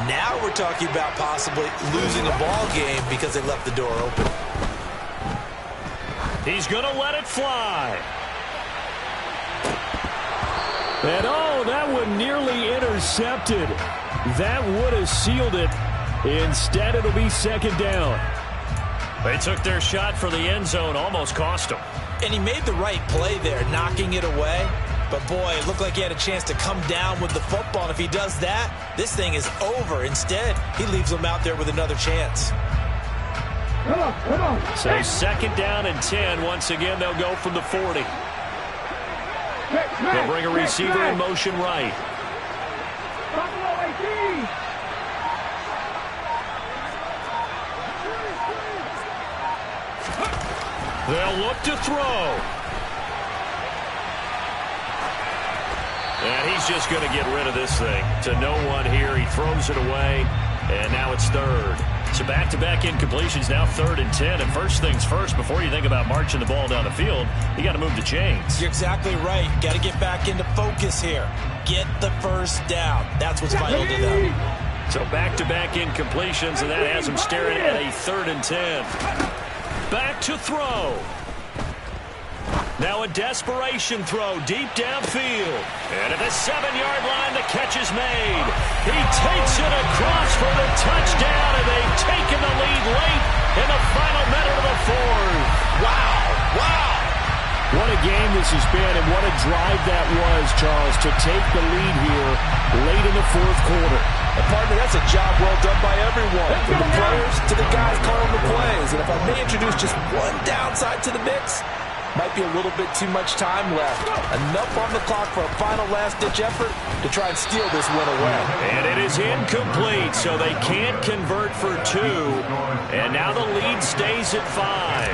now we're talking about possibly losing a ball game because they left the door open. He's going to let it fly. And oh, that one nearly intercepted. That would have sealed it. Instead, it'll be second down. They took their shot for the end zone, almost cost him. And he made the right play there, knocking it away. But, boy, it looked like he had a chance to come down with the football. And if he does that, this thing is over. Instead, he leaves them out there with another chance. Come on. So second down and 10. Once again, they'll go from the 40. They'll bring a receiver in motion right. They'll look to throw. And he's just going to get rid of this thing to no one here. He throws it away, and now it's third. So back-to-back incompletions, now 3rd and 10. And first things first, before you think about marching the ball down the field, you got to move the chains. You're exactly right. Got to get back into focus here. Get the first down. That's what's vital to them. So back-to-back incompletions, and that has him staring at a 3rd and 10. Back to throw. Now a desperation throw deep downfield. And at the 7-yard line, the catch is made. He takes it across for the touchdown, and they've taken the lead late in the final minute of the 4th. Wow. What a game this has been, and what a drive that was, Charles, to take the lead here late in the 4th quarter. And partner, that's a job well done by everyone, from the players to the guys calling the plays. And if I may introduce just one downside to the mix, might be a little bit too much time left. Enough on the clock for a final last-ditch effort to try and steal this win away. And it is incomplete, so they can't convert for 2. And now the lead stays at 5.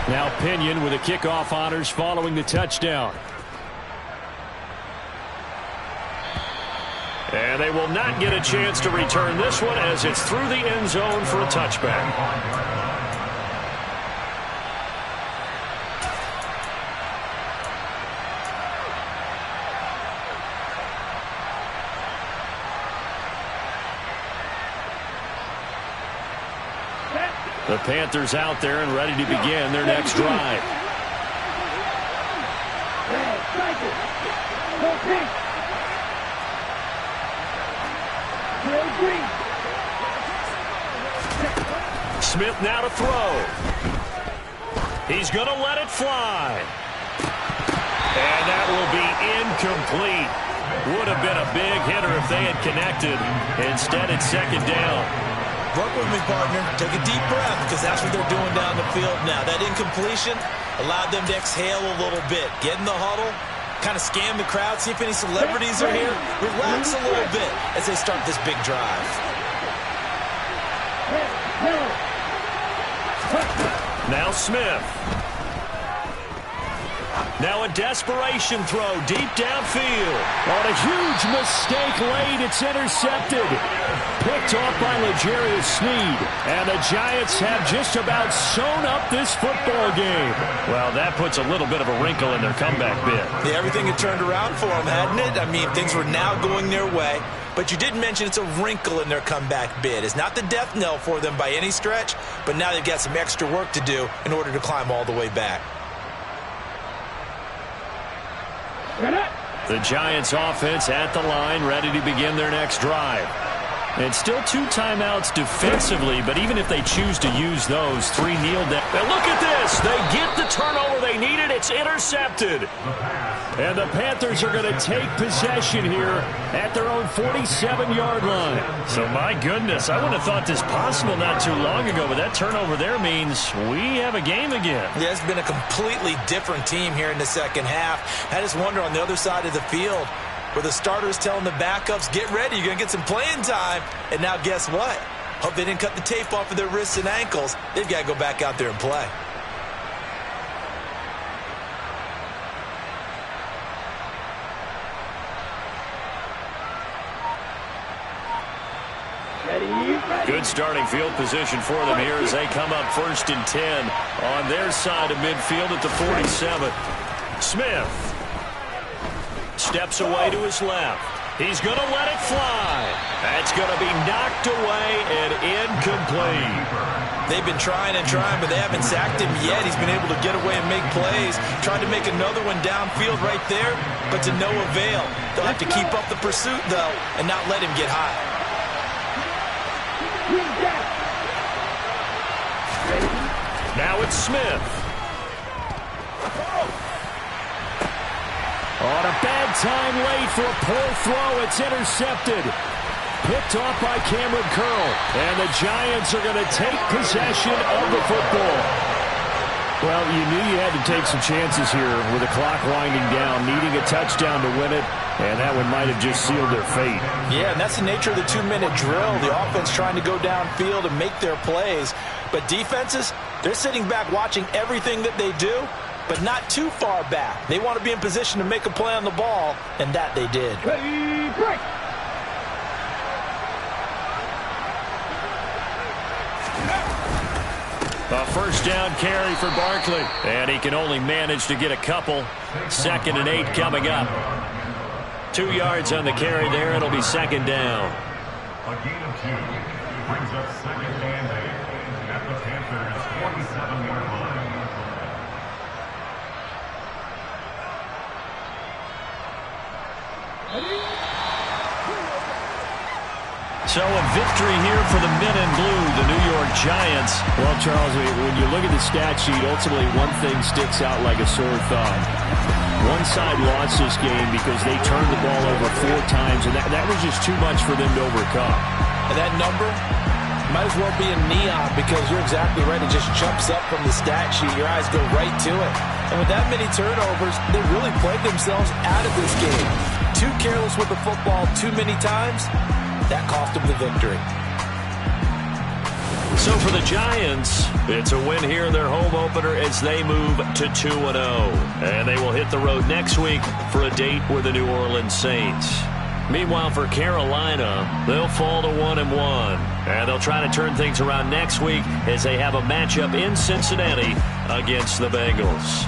Now Pinion with the kickoff honors following the touchdown. And they will not get a chance to return this one as it's through the end zone for a touchback. The Panthers out there and ready to begin their next drive. Smith now to throw. He's going to let it fly. And that will be incomplete. Would have been a big hitter if they had connected. Instead, it's second down. Work with me, partner. Take a deep breath, because that's what they're doing down the field now. That incompletion allowed them to exhale a little bit. Get in the huddle, kind of scan the crowd, see if any celebrities are here. Relax a little bit as they start this big drive. Now Smith. Now a desperation throw deep downfield. On a huge mistake late, it's intercepted. Picked off by L'Jarius Sneed. And the Giants have just about sewn up this football game. Well, that puts a little bit of a wrinkle in their comeback bid. Yeah, everything had turned around for them, hadn't it? I mean, things were now going their way. But you did mention it's a wrinkle in their comeback bid. It's not the death knell for them by any stretch, but now they've got some extra work to do in order to climb all the way back. The Giants offense at the line, ready to begin their next drive. And still 2 timeouts defensively, but even if they choose to use those, 3 kneel down. And look at this. They get the turnover they needed. It's intercepted. And the Panthers are going to take possession here at their own 47-yard line. So, my goodness, I wouldn't have thought this possible not too long ago, but that turnover there means we have a game again. Yeah, it's been a completely different team here in the second half. I just wonder on the other side of the field, where the starters telling the backups, get ready, you're going to get some playing time. And now guess what? Hope they didn't cut the tape off of their wrists and ankles. They've got to go back out there and play. Good starting field position for them here as they come up 1st and 10 on their side of midfield at the 47. Smith steps away to his left. He's going to let it fly. That's going to be knocked away and incomplete. They've been trying and trying, but they haven't sacked him yet. He's been able to get away and make plays. Tried to make another one downfield right there, but to no avail. They'll have to keep up the pursuit, though, and not let him get high. Now it's Smith. On a bad time late for a poor throw. It's intercepted. Picked off by Cameron Curl. And the Giants are going to take possession of the football. Well, you knew you had to take some chances here with the clock winding down, needing a touchdown to win it, and that one might have just sealed their fate. Yeah, and that's the nature of the 2-minute drill. The offense trying to go downfield and make their plays. But defenses, they're sitting back watching everything that they do, but not too far back. They want to be in position to make a play on the ball, and that they did. Ready, break. A first down carry for Barkley. And he can only manage to get a couple. 2nd and 8 coming up. 2 yards on the carry there. It'll be 2nd down. A gain of 2 brings up 2nd and 8 at the Panthers' 47-yard line. So a victory here for the men in blue, the New York Giants. Well, Charles, when you look at the stat sheet, ultimately one thing sticks out like a sore thumb. One side lost this game because they turned the ball over 4 times, and that was just too much for them to overcome. And that number might as well be in neon, because you're exactly right. It just jumps up from the stat sheet. Your eyes go right to it. And with that many turnovers, they really played themselves out of this game. Too careless with the football too many times. That cost them the victory. So for the Giants, it's a win here in their home opener as they move to 2-0. And they will hit the road next week for a date with the New Orleans Saints. Meanwhile, for Carolina, they'll fall to 1-1. And they'll try to turn things around next week as they have a matchup in Cincinnati against the Bengals.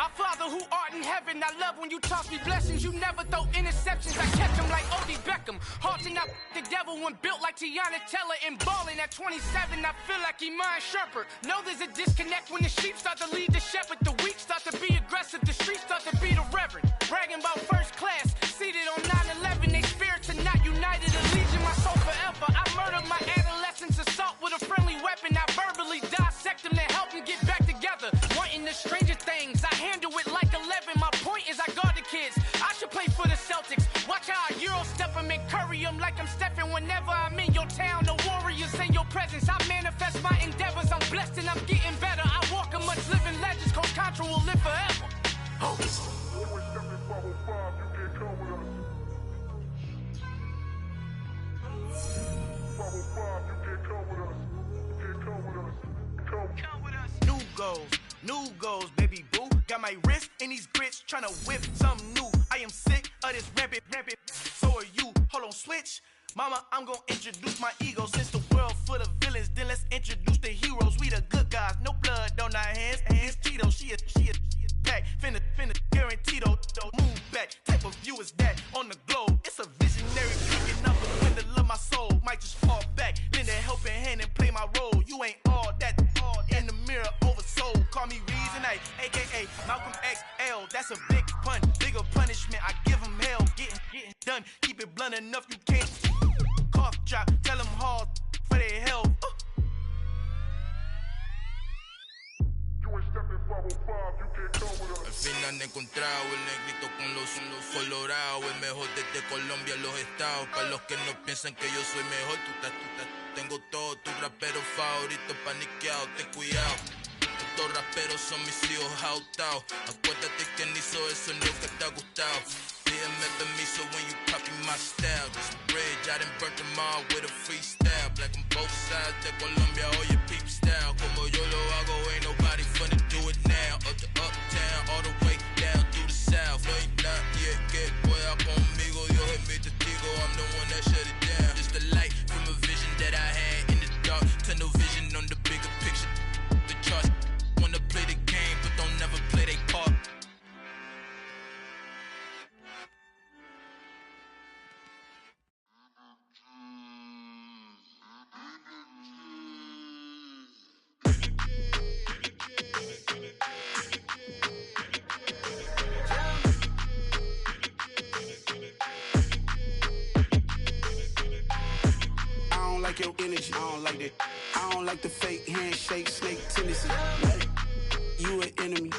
Our Father who art in heaven, I love when you toss me blessings. You never throw interceptions, I catch them like Odie Beckham. Halting up the devil when built like Tiana Teller and balling at 27. I feel like Iman Shumpert. Know there's a disconnect when the sheep start to lead the shepherd. The weak start to be aggressive, the streets start to be the reverend. Bragging about first class, seated on 9/11. They spirits are not united, a legion, my soul forever. I murdered my adolescence, assault with a friendly weapon. I verbally dissect them to help them get back together. Wanting the stranger things, I handle it like 11. My point is I guard the kids. I should play for the Celtics. Watch how I Euro step them and curry them like I'm stepping whenever I'm in your town. The warriors in your presence. I manifest my endeavors. I'm blessed and I'm getting better. I walk amongst living legends. Coach Contra will live forever. Oh. New goals, baby boo. Got my wrist in these grits, tryna whip something new. I am sick of this rampant. So are you. Hold on, switch. Mama, I'm gonna introduce my ego. Since the world full of villains, then let's introduce the heroes. We the good guys, no blood on our hands. Hands Tito, she a pack. Finna guarantee though. Move back. Type of view is that on the globe? It's a visionary peeking up the window of my soul. Might just fall back, lend a helping hand and play my role. You ain't all that. In the mirror, oversold. Call me Reason A, aka Malcolm XL. That's a big pun, bigger punishment. I give him hell, getting done. Keep it blunt enough, you can't. Cough drop, tell them hard for their health. Al fin han encontrado el negrito con los colorados, el mejor desde Colombia, los estados. Para los que no piensan que yo soy mejor, tengo todos tus raperos favoritos paniqueados, ten cuidado. Estos raperos son mis hijos jautados. Acuérdate que ni hizo eso, nunca te ha gustado. Pídeme permiso when you copy my style. This bridge, I done burnt them all with a freestyle. Black on both sides de Colombia, oye peep style. Como yo lo hago, ain't nobody finna do it now. Up to uptown, all the way down through the south. No hay nadie que pueda conmigo, Dios es mi testigo. I'm the one that shut it down. Just the light from a vision that I had in the dark. Tunnel vision on the bigger picture. The charts wanna play the game, but don't never play their part. Like your energy, I don't like that. I don't like the fake handshake, snake tendency. You an enemy.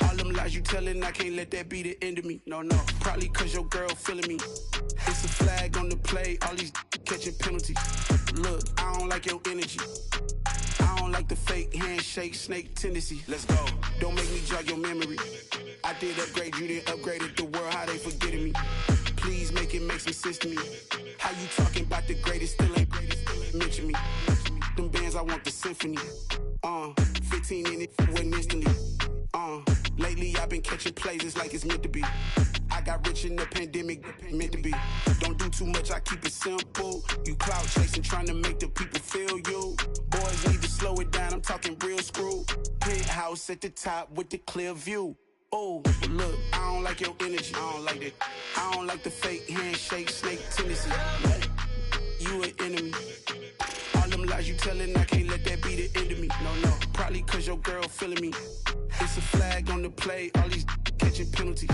All them lies you telling, I can't let that be the end of me. No, probably cause your girl feeling me. It's a flag on the play, all these catching penalties. Look, I don't like your energy. I don't like the fake handshake, snake tendency. Let's go. Don't make me jog your memory. I did upgrade, you didn't upgrade it. The world, how they forgetting me. Please make it make some sense to me. How you talking about the greatest, still ain't mention me. Them bands, I want the symphony. 15 in it, wasn't instantly. Lately I've been catching plays, it's like it's meant to be. I got rich in the pandemic, meant to be. Don't do too much, I keep it simple. You clout chasing, trying to make the people feel you. Boys need to slow it down, I'm talking real screw. Penthouse at the top with the clear view. Oh, look, I don't like your energy, I don't like that. I don't like the fake handshake, snake tendency. You an enemy. All them lies you telling, I can't let that be the end of me. No, probably cause your girl feeling me. It's a flag on the play, all these catching penalties.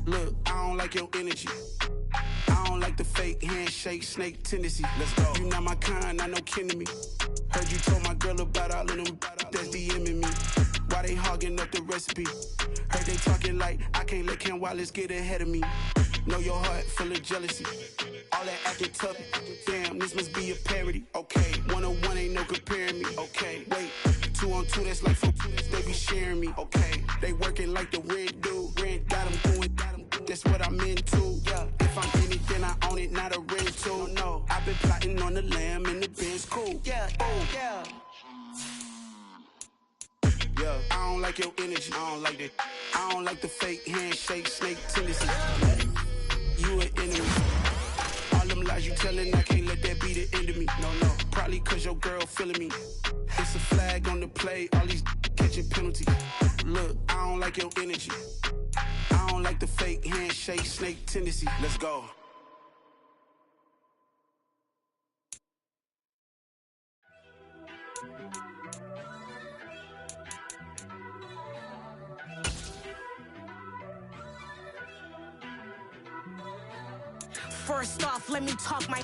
Look, I don't like your energy. I don't like the fake handshake, snake tendency. Let's go. You not my kind, I know kin to me. Heard you told my girl about all of them that's DMing me. Why they hogging up the recipe? Heard they talking like I can't let Ken Wallace get ahead of me. Know your heart full of jealousy. All that acting tough, damn, this must be a parody. Okay, 101 ain't no comparing me. Okay, wait, 2 on 2, that's like 4 they be sharing me. Okay, they working like the rent do. Rent got them going, that's what I'm into. Yeah, if I'm in it, then I own it, not a rental. No, I've been plotting on the lamb and the Benz cool. Yeah, oh, yeah. Yeah, I don't like your energy, I don't like that. I don't like the fake handshake, snake tendency. You an enemy. All them lies you telling, I can't let that be the end of me. No, probably cause your girl feeling me. It's a flag on the play, all these catching penalties. Look, I don't like your energy. I don't like the fake handshake, snake tendency. Let's go. First off, let me talk my...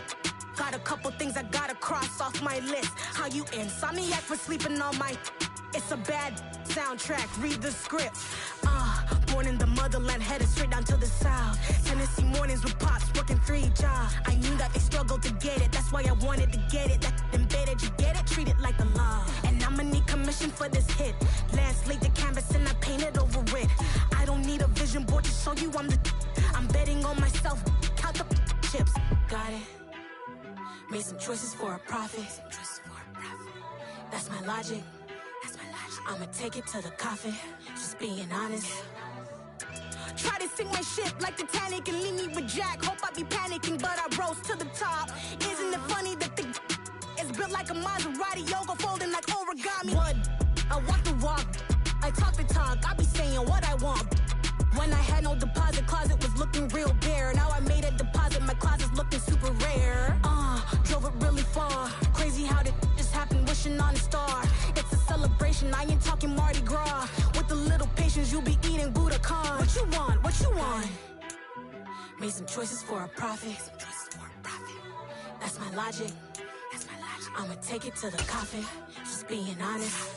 Got a couple things I gotta cross off my list. How you insomniac for sleeping on my... It's a bad soundtrack, read the script. Born in the motherland, headed straight down to the south. Tennessee mornings with pops, working 3 jobs. I knew that they struggled to get it, that's why I wanted to get it. That embedded, you get it, treat it like a law. And I'ma need commission for this hit. Lance laid the canvas and I painted over it. I don't need a vision board to show you I'm the... I'm betting on myself, count the chips. Got it. Made some choices for a profit. That's my logic. I'ma take it to the coffin, just being honest. Try to sink my ship like Titanic and leave me with Jack. Hope I be panicking, but I rose to the top. Isn't it funny that the is built like a Maserati, yoga folding like origami? What? I walk the walk, I talk the talk, I be saying what I want. When I had no deposit, closet was looking real bare. Now I made a deposit, my closet's looking super rare. Drove it really far. Crazy how did just happen, wishing on a star. It's a celebration, I ain't talking Mardi Gras. With a little patience, you'll be eating Budokan. What you want? What you want? Made some choices for a profit. That's my logic. I'ma take it to the coffin, just being honest.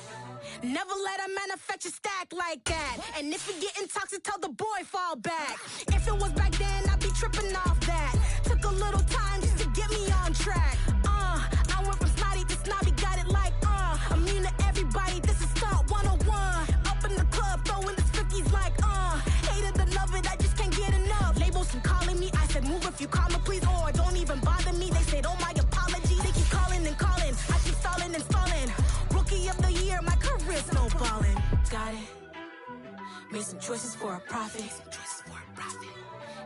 Never let a manufacture stack like that. And if we getting toxic, tell the boy fall back. If it was back then, I'd be tripping off that. Took a little time just to get me on track. I went from snotty to snobby, got it like, immune to everybody, this is stunt 101. Up in the club, throwing the cookies like, hate it or love it, I just can't get enough. Labels keep calling me, I said move if you call me please, or don't even bother me. They said, oh my apologies, they keep calling and calling. I keep stalling and stalling. Rookie of the year, my career snowballing. Got it. Made some choices for a profit.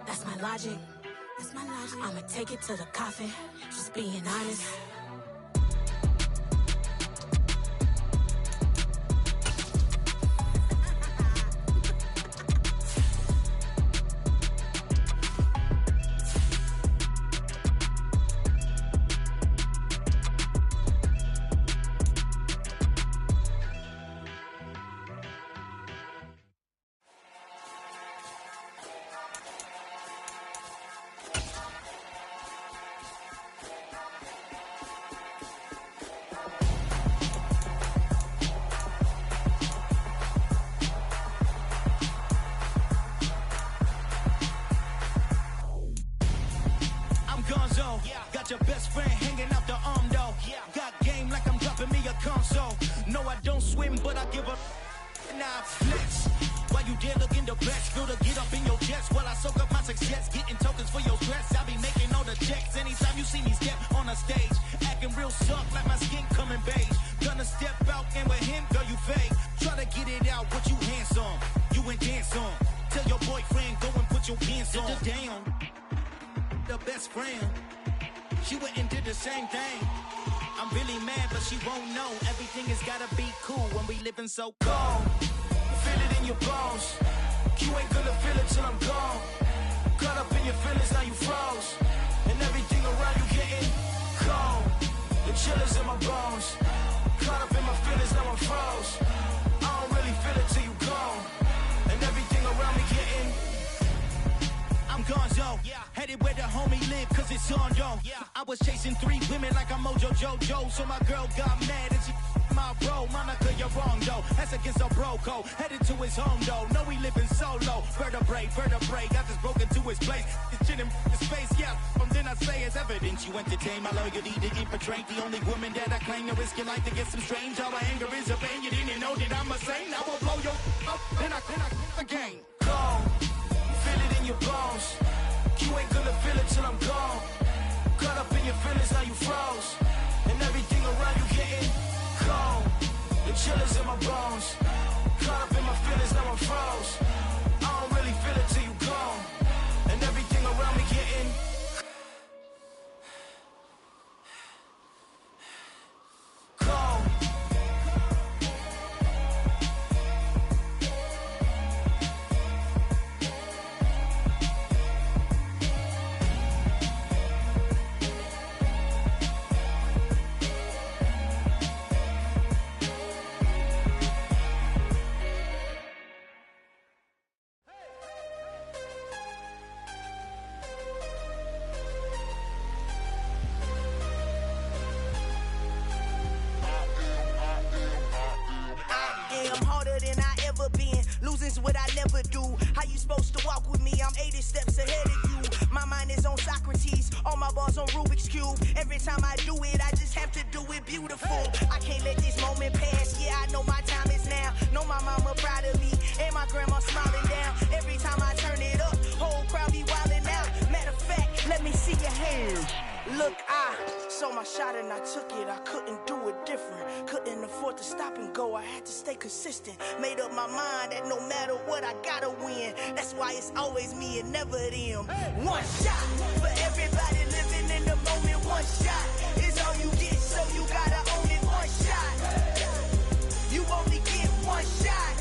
That's my logic. I'ma take it to the coffin, just being honest. Got your best friend hanging out the arm though. Got game like I'm dropping me a console. No, I don't swim, but I give a nah flex. While you there looking the best, feel to get up in your chest while I soak up my success, getting tokens for your stress. I be making all the checks anytime you see me step on a stage, acting real soft like my skin coming beige. Gonna step out and with him, girl, you fake. Try to get it out, what you handsome, you ain't dance on. Tell your boyfriend go and put your pants on. Down, the best friend. She went and did the same thing. I'm really mad, but she won't know. Everything has gotta be cool when we living so cold. Feel it in your bones. You ain't gonna feel it till I'm gone. Caught up in your feelings, now you froze. And everything around you getting cold. The chillers in my bones. Caught up in my feelings, now I'm froze. I don't really feel it till you gone. And everything around me getting... I'm gonzo, headed where the homie live, cause it's on though. I was chasing 3 women like I'm Mojo Jojo, so my girl got mad and she my bro. Monica, you're wrong though, that's against our bro code. Headed to his home though, no we living solo. Vertebrae, I just broke into his place. It's chin in his face, from then I say it's evidence you entertain my loyalty to infiltrate. The only woman that I claim to risk your life to get some strange. All my anger is a pain, you didn't know that I'm a saint. I will blow your up, then I again. Gone. Feel it in your bones. You ain't gonna feel it till I'm gone. Caught up in your feelings, now you froze. And everything around you getting cold. The chillers in my bones. Caught up in my feelings, now I'm froze. I don't really feel it till you gone. And everything around me getting cold. is what I never do. How you supposed to walk with me? I'm 80 steps ahead of you. My mind is on Socrates, all my bars on Rubik's Cube. Every time I do it, I just have to do it beautiful. I can't let this moment pass. Yeah, I know my time is now. Know my mama proud of me, and my grandma smiling down. Every time I turn it up, whole crowd be wildin' out. Matter of fact, let me see your hands. Look, I saw my shot and I took it. I couldn't do it different. Couldn't afford to stop and go. I had to stay consistent. Made up my mind that no matter what, I gotta win. That's why it's always me and never them. One shot for everybody living in the moment. One shot is all you get, so you gotta own it. One shot. You only get one shot.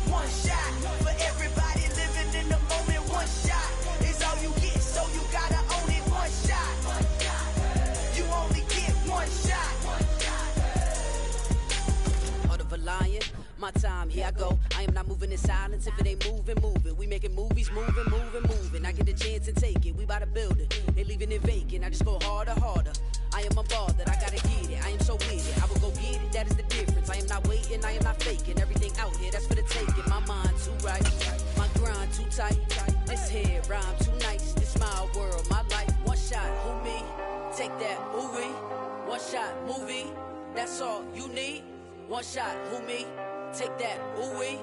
One shot for everybody living in the moment. One shot is all you get, so you gotta own it. One shot. You only get one shot. Heart of a lion, my time, here I go. I am not moving in silence. If it ain't moving, move it. We making movies, moving, moving, moving. I get a chance to take it. We bout to build it. They leaving it vacant. I just go harder, harder. I am a ball that I gotta get it. I am so with it. I will go get it. That is the difference. I am not waiting. I am not faking. Everything out here, that's for the taking. My mind too right. My grind too tight. This head rhyme too nice. This my world, my life. One shot, who me? Take that, who we? One shot, movie. That's all you need. One shot, who me? Take that, who we?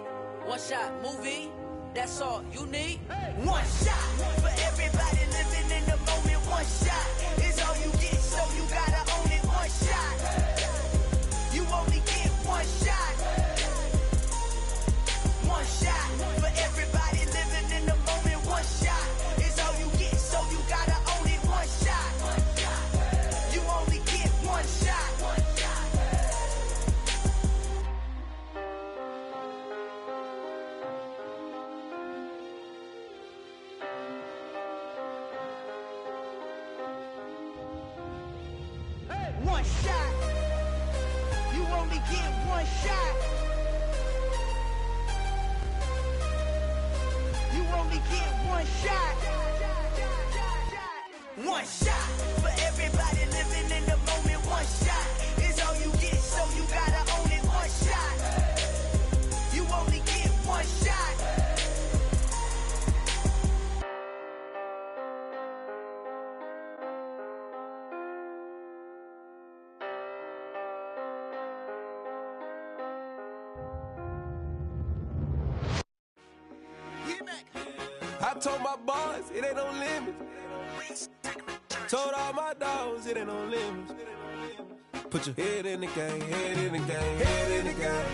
One shot, movie. That's all you need. One shot for everybody living in the moment. One shot is all you get, so you gotta own it. One shot. You only get one shot. One shot for everybody living in the moment. One shot is all you get, so you gotta own it. One shot. You only get one shot. One shot. You only get one shot. You only get one shot. One shot for everybody living in the moment. One shot is all you get, so you gotta own it. One shot. You only get one shot. I told my boys it ain't no limits. Told all my dogs it ain't no limits. Put your head in the game, head in the game, head in the game.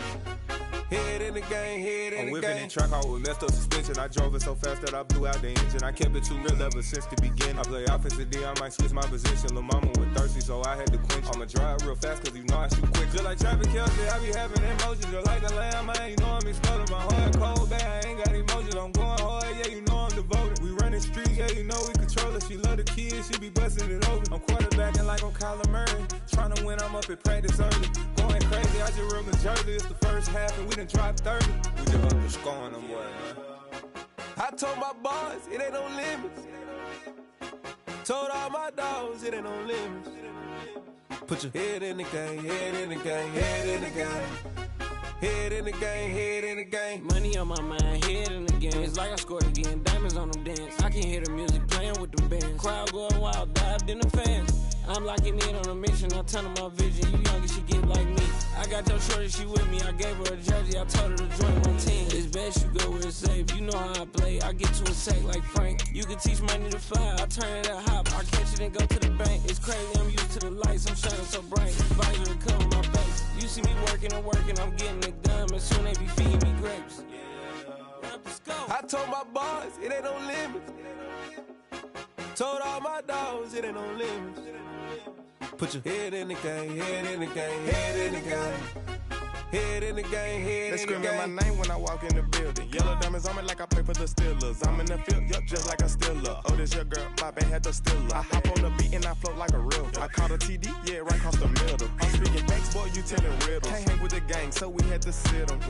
Head in the game, head in the game. I'm whipping in track, I was messed up suspension. I drove it so fast that I blew out the engine. I kept it too real ever since the beginning. I play offensive D, I might switch my position. Lil' mama was thirsty, so I had to quench. I'ma drive real fast, cause you know I shoot quick. Just like traffic Kelsey, I be having emotions. Just like the lamb, man, you know I'm exploding. My heart cold, bad, I ain't got emotions. I'm going hard, yeah, you know I'm devoted. We running streets, yeah, you know we control it. She love the kids, she be busting it over. I'm quarterbacking like I'm Kyler Murray. Trying to win, I'm up at practice early. Going crazy, I just real Jersey. It's the first half and we done dropped 30. We just up to scoring them, boy, man. I told my boys it ain't no limits. Told all my dogs it ain't no limits. Put your head in the game, head in the game, head in the game. Head in the game, head in the game. Money on my mind, head in the game. It's like I scored again, diamonds on them dance. I can hear the music playing with them bands. Crowd going wild, dived in the fans. I'm locking in on a mission, I tell her my vision. You young and she get like me. I got your shorty, she with me. I gave her a jersey, I told her to join my team. It's best you go where it's safe. You know how I play. I get to a sack like Frank. You can teach money to fly. I turn it at hop. I catch it and go to the bank. It's crazy, I'm used to the lights. I'm shining so bright. Visor to cover my face. You see me working and working, I'm getting it done. And soon they be feeding me grapes. I told my boys it ain't no limits. Told all my dogs it ain't no limits. Put your head in the game, head in the game, head in the game. Head in the game, head they in the game. They screaming my name when I walk in the building. Yellow diamonds on me like I play for the Steelers. I'm in the field, yup, just like a Steeler. Oh, this your girl, my band had the Steeler. I hop on the beat and I float like a real. I caught a TD, yeah, right across the middle. I'm speaking thanks, boy, you telling riddles. Can't hang with the gang, so we had to sit them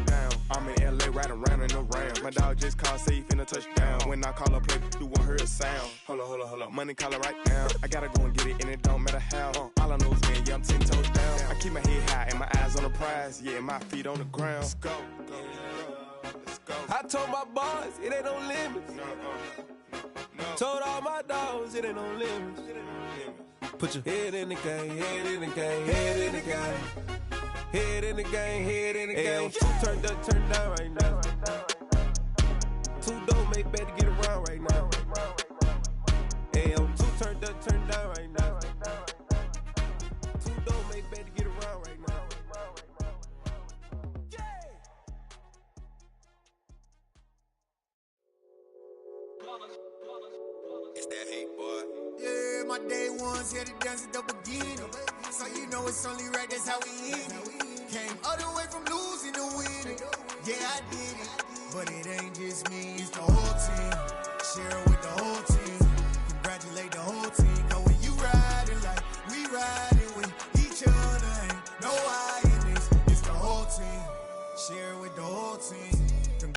down. I'm in LA, riding around in the round. My dog just called, say he finna touchdown. When I call a play, you won't hear a sound. Hold up, money calling right now. I gotta go and get it, and it don't matter how. All I know is, man, yeah, I'm 10 toes down. I keep my head high and my eyes Eyes on the prize, yeah, my feet on the ground. Let's go. Let's go. I told my boys, it ain't no limits. Told all my dogs, it ain't no limits. Put your head in the game, head in the game, head in the game. Head in the game, head in the game. Two turned up, turned down right now. Two dope make better get around right now. Hey, I'm two turned up, turned down right now. Two dope make better get around right now. It's that hate, boy. Yeah, my day ones here to dance at the beginning. So you know it's only right, that's how we end it. Came all the way from losing to winning. Yeah, I did it. But it ain't just me, it's the whole team. Share it with the whole team.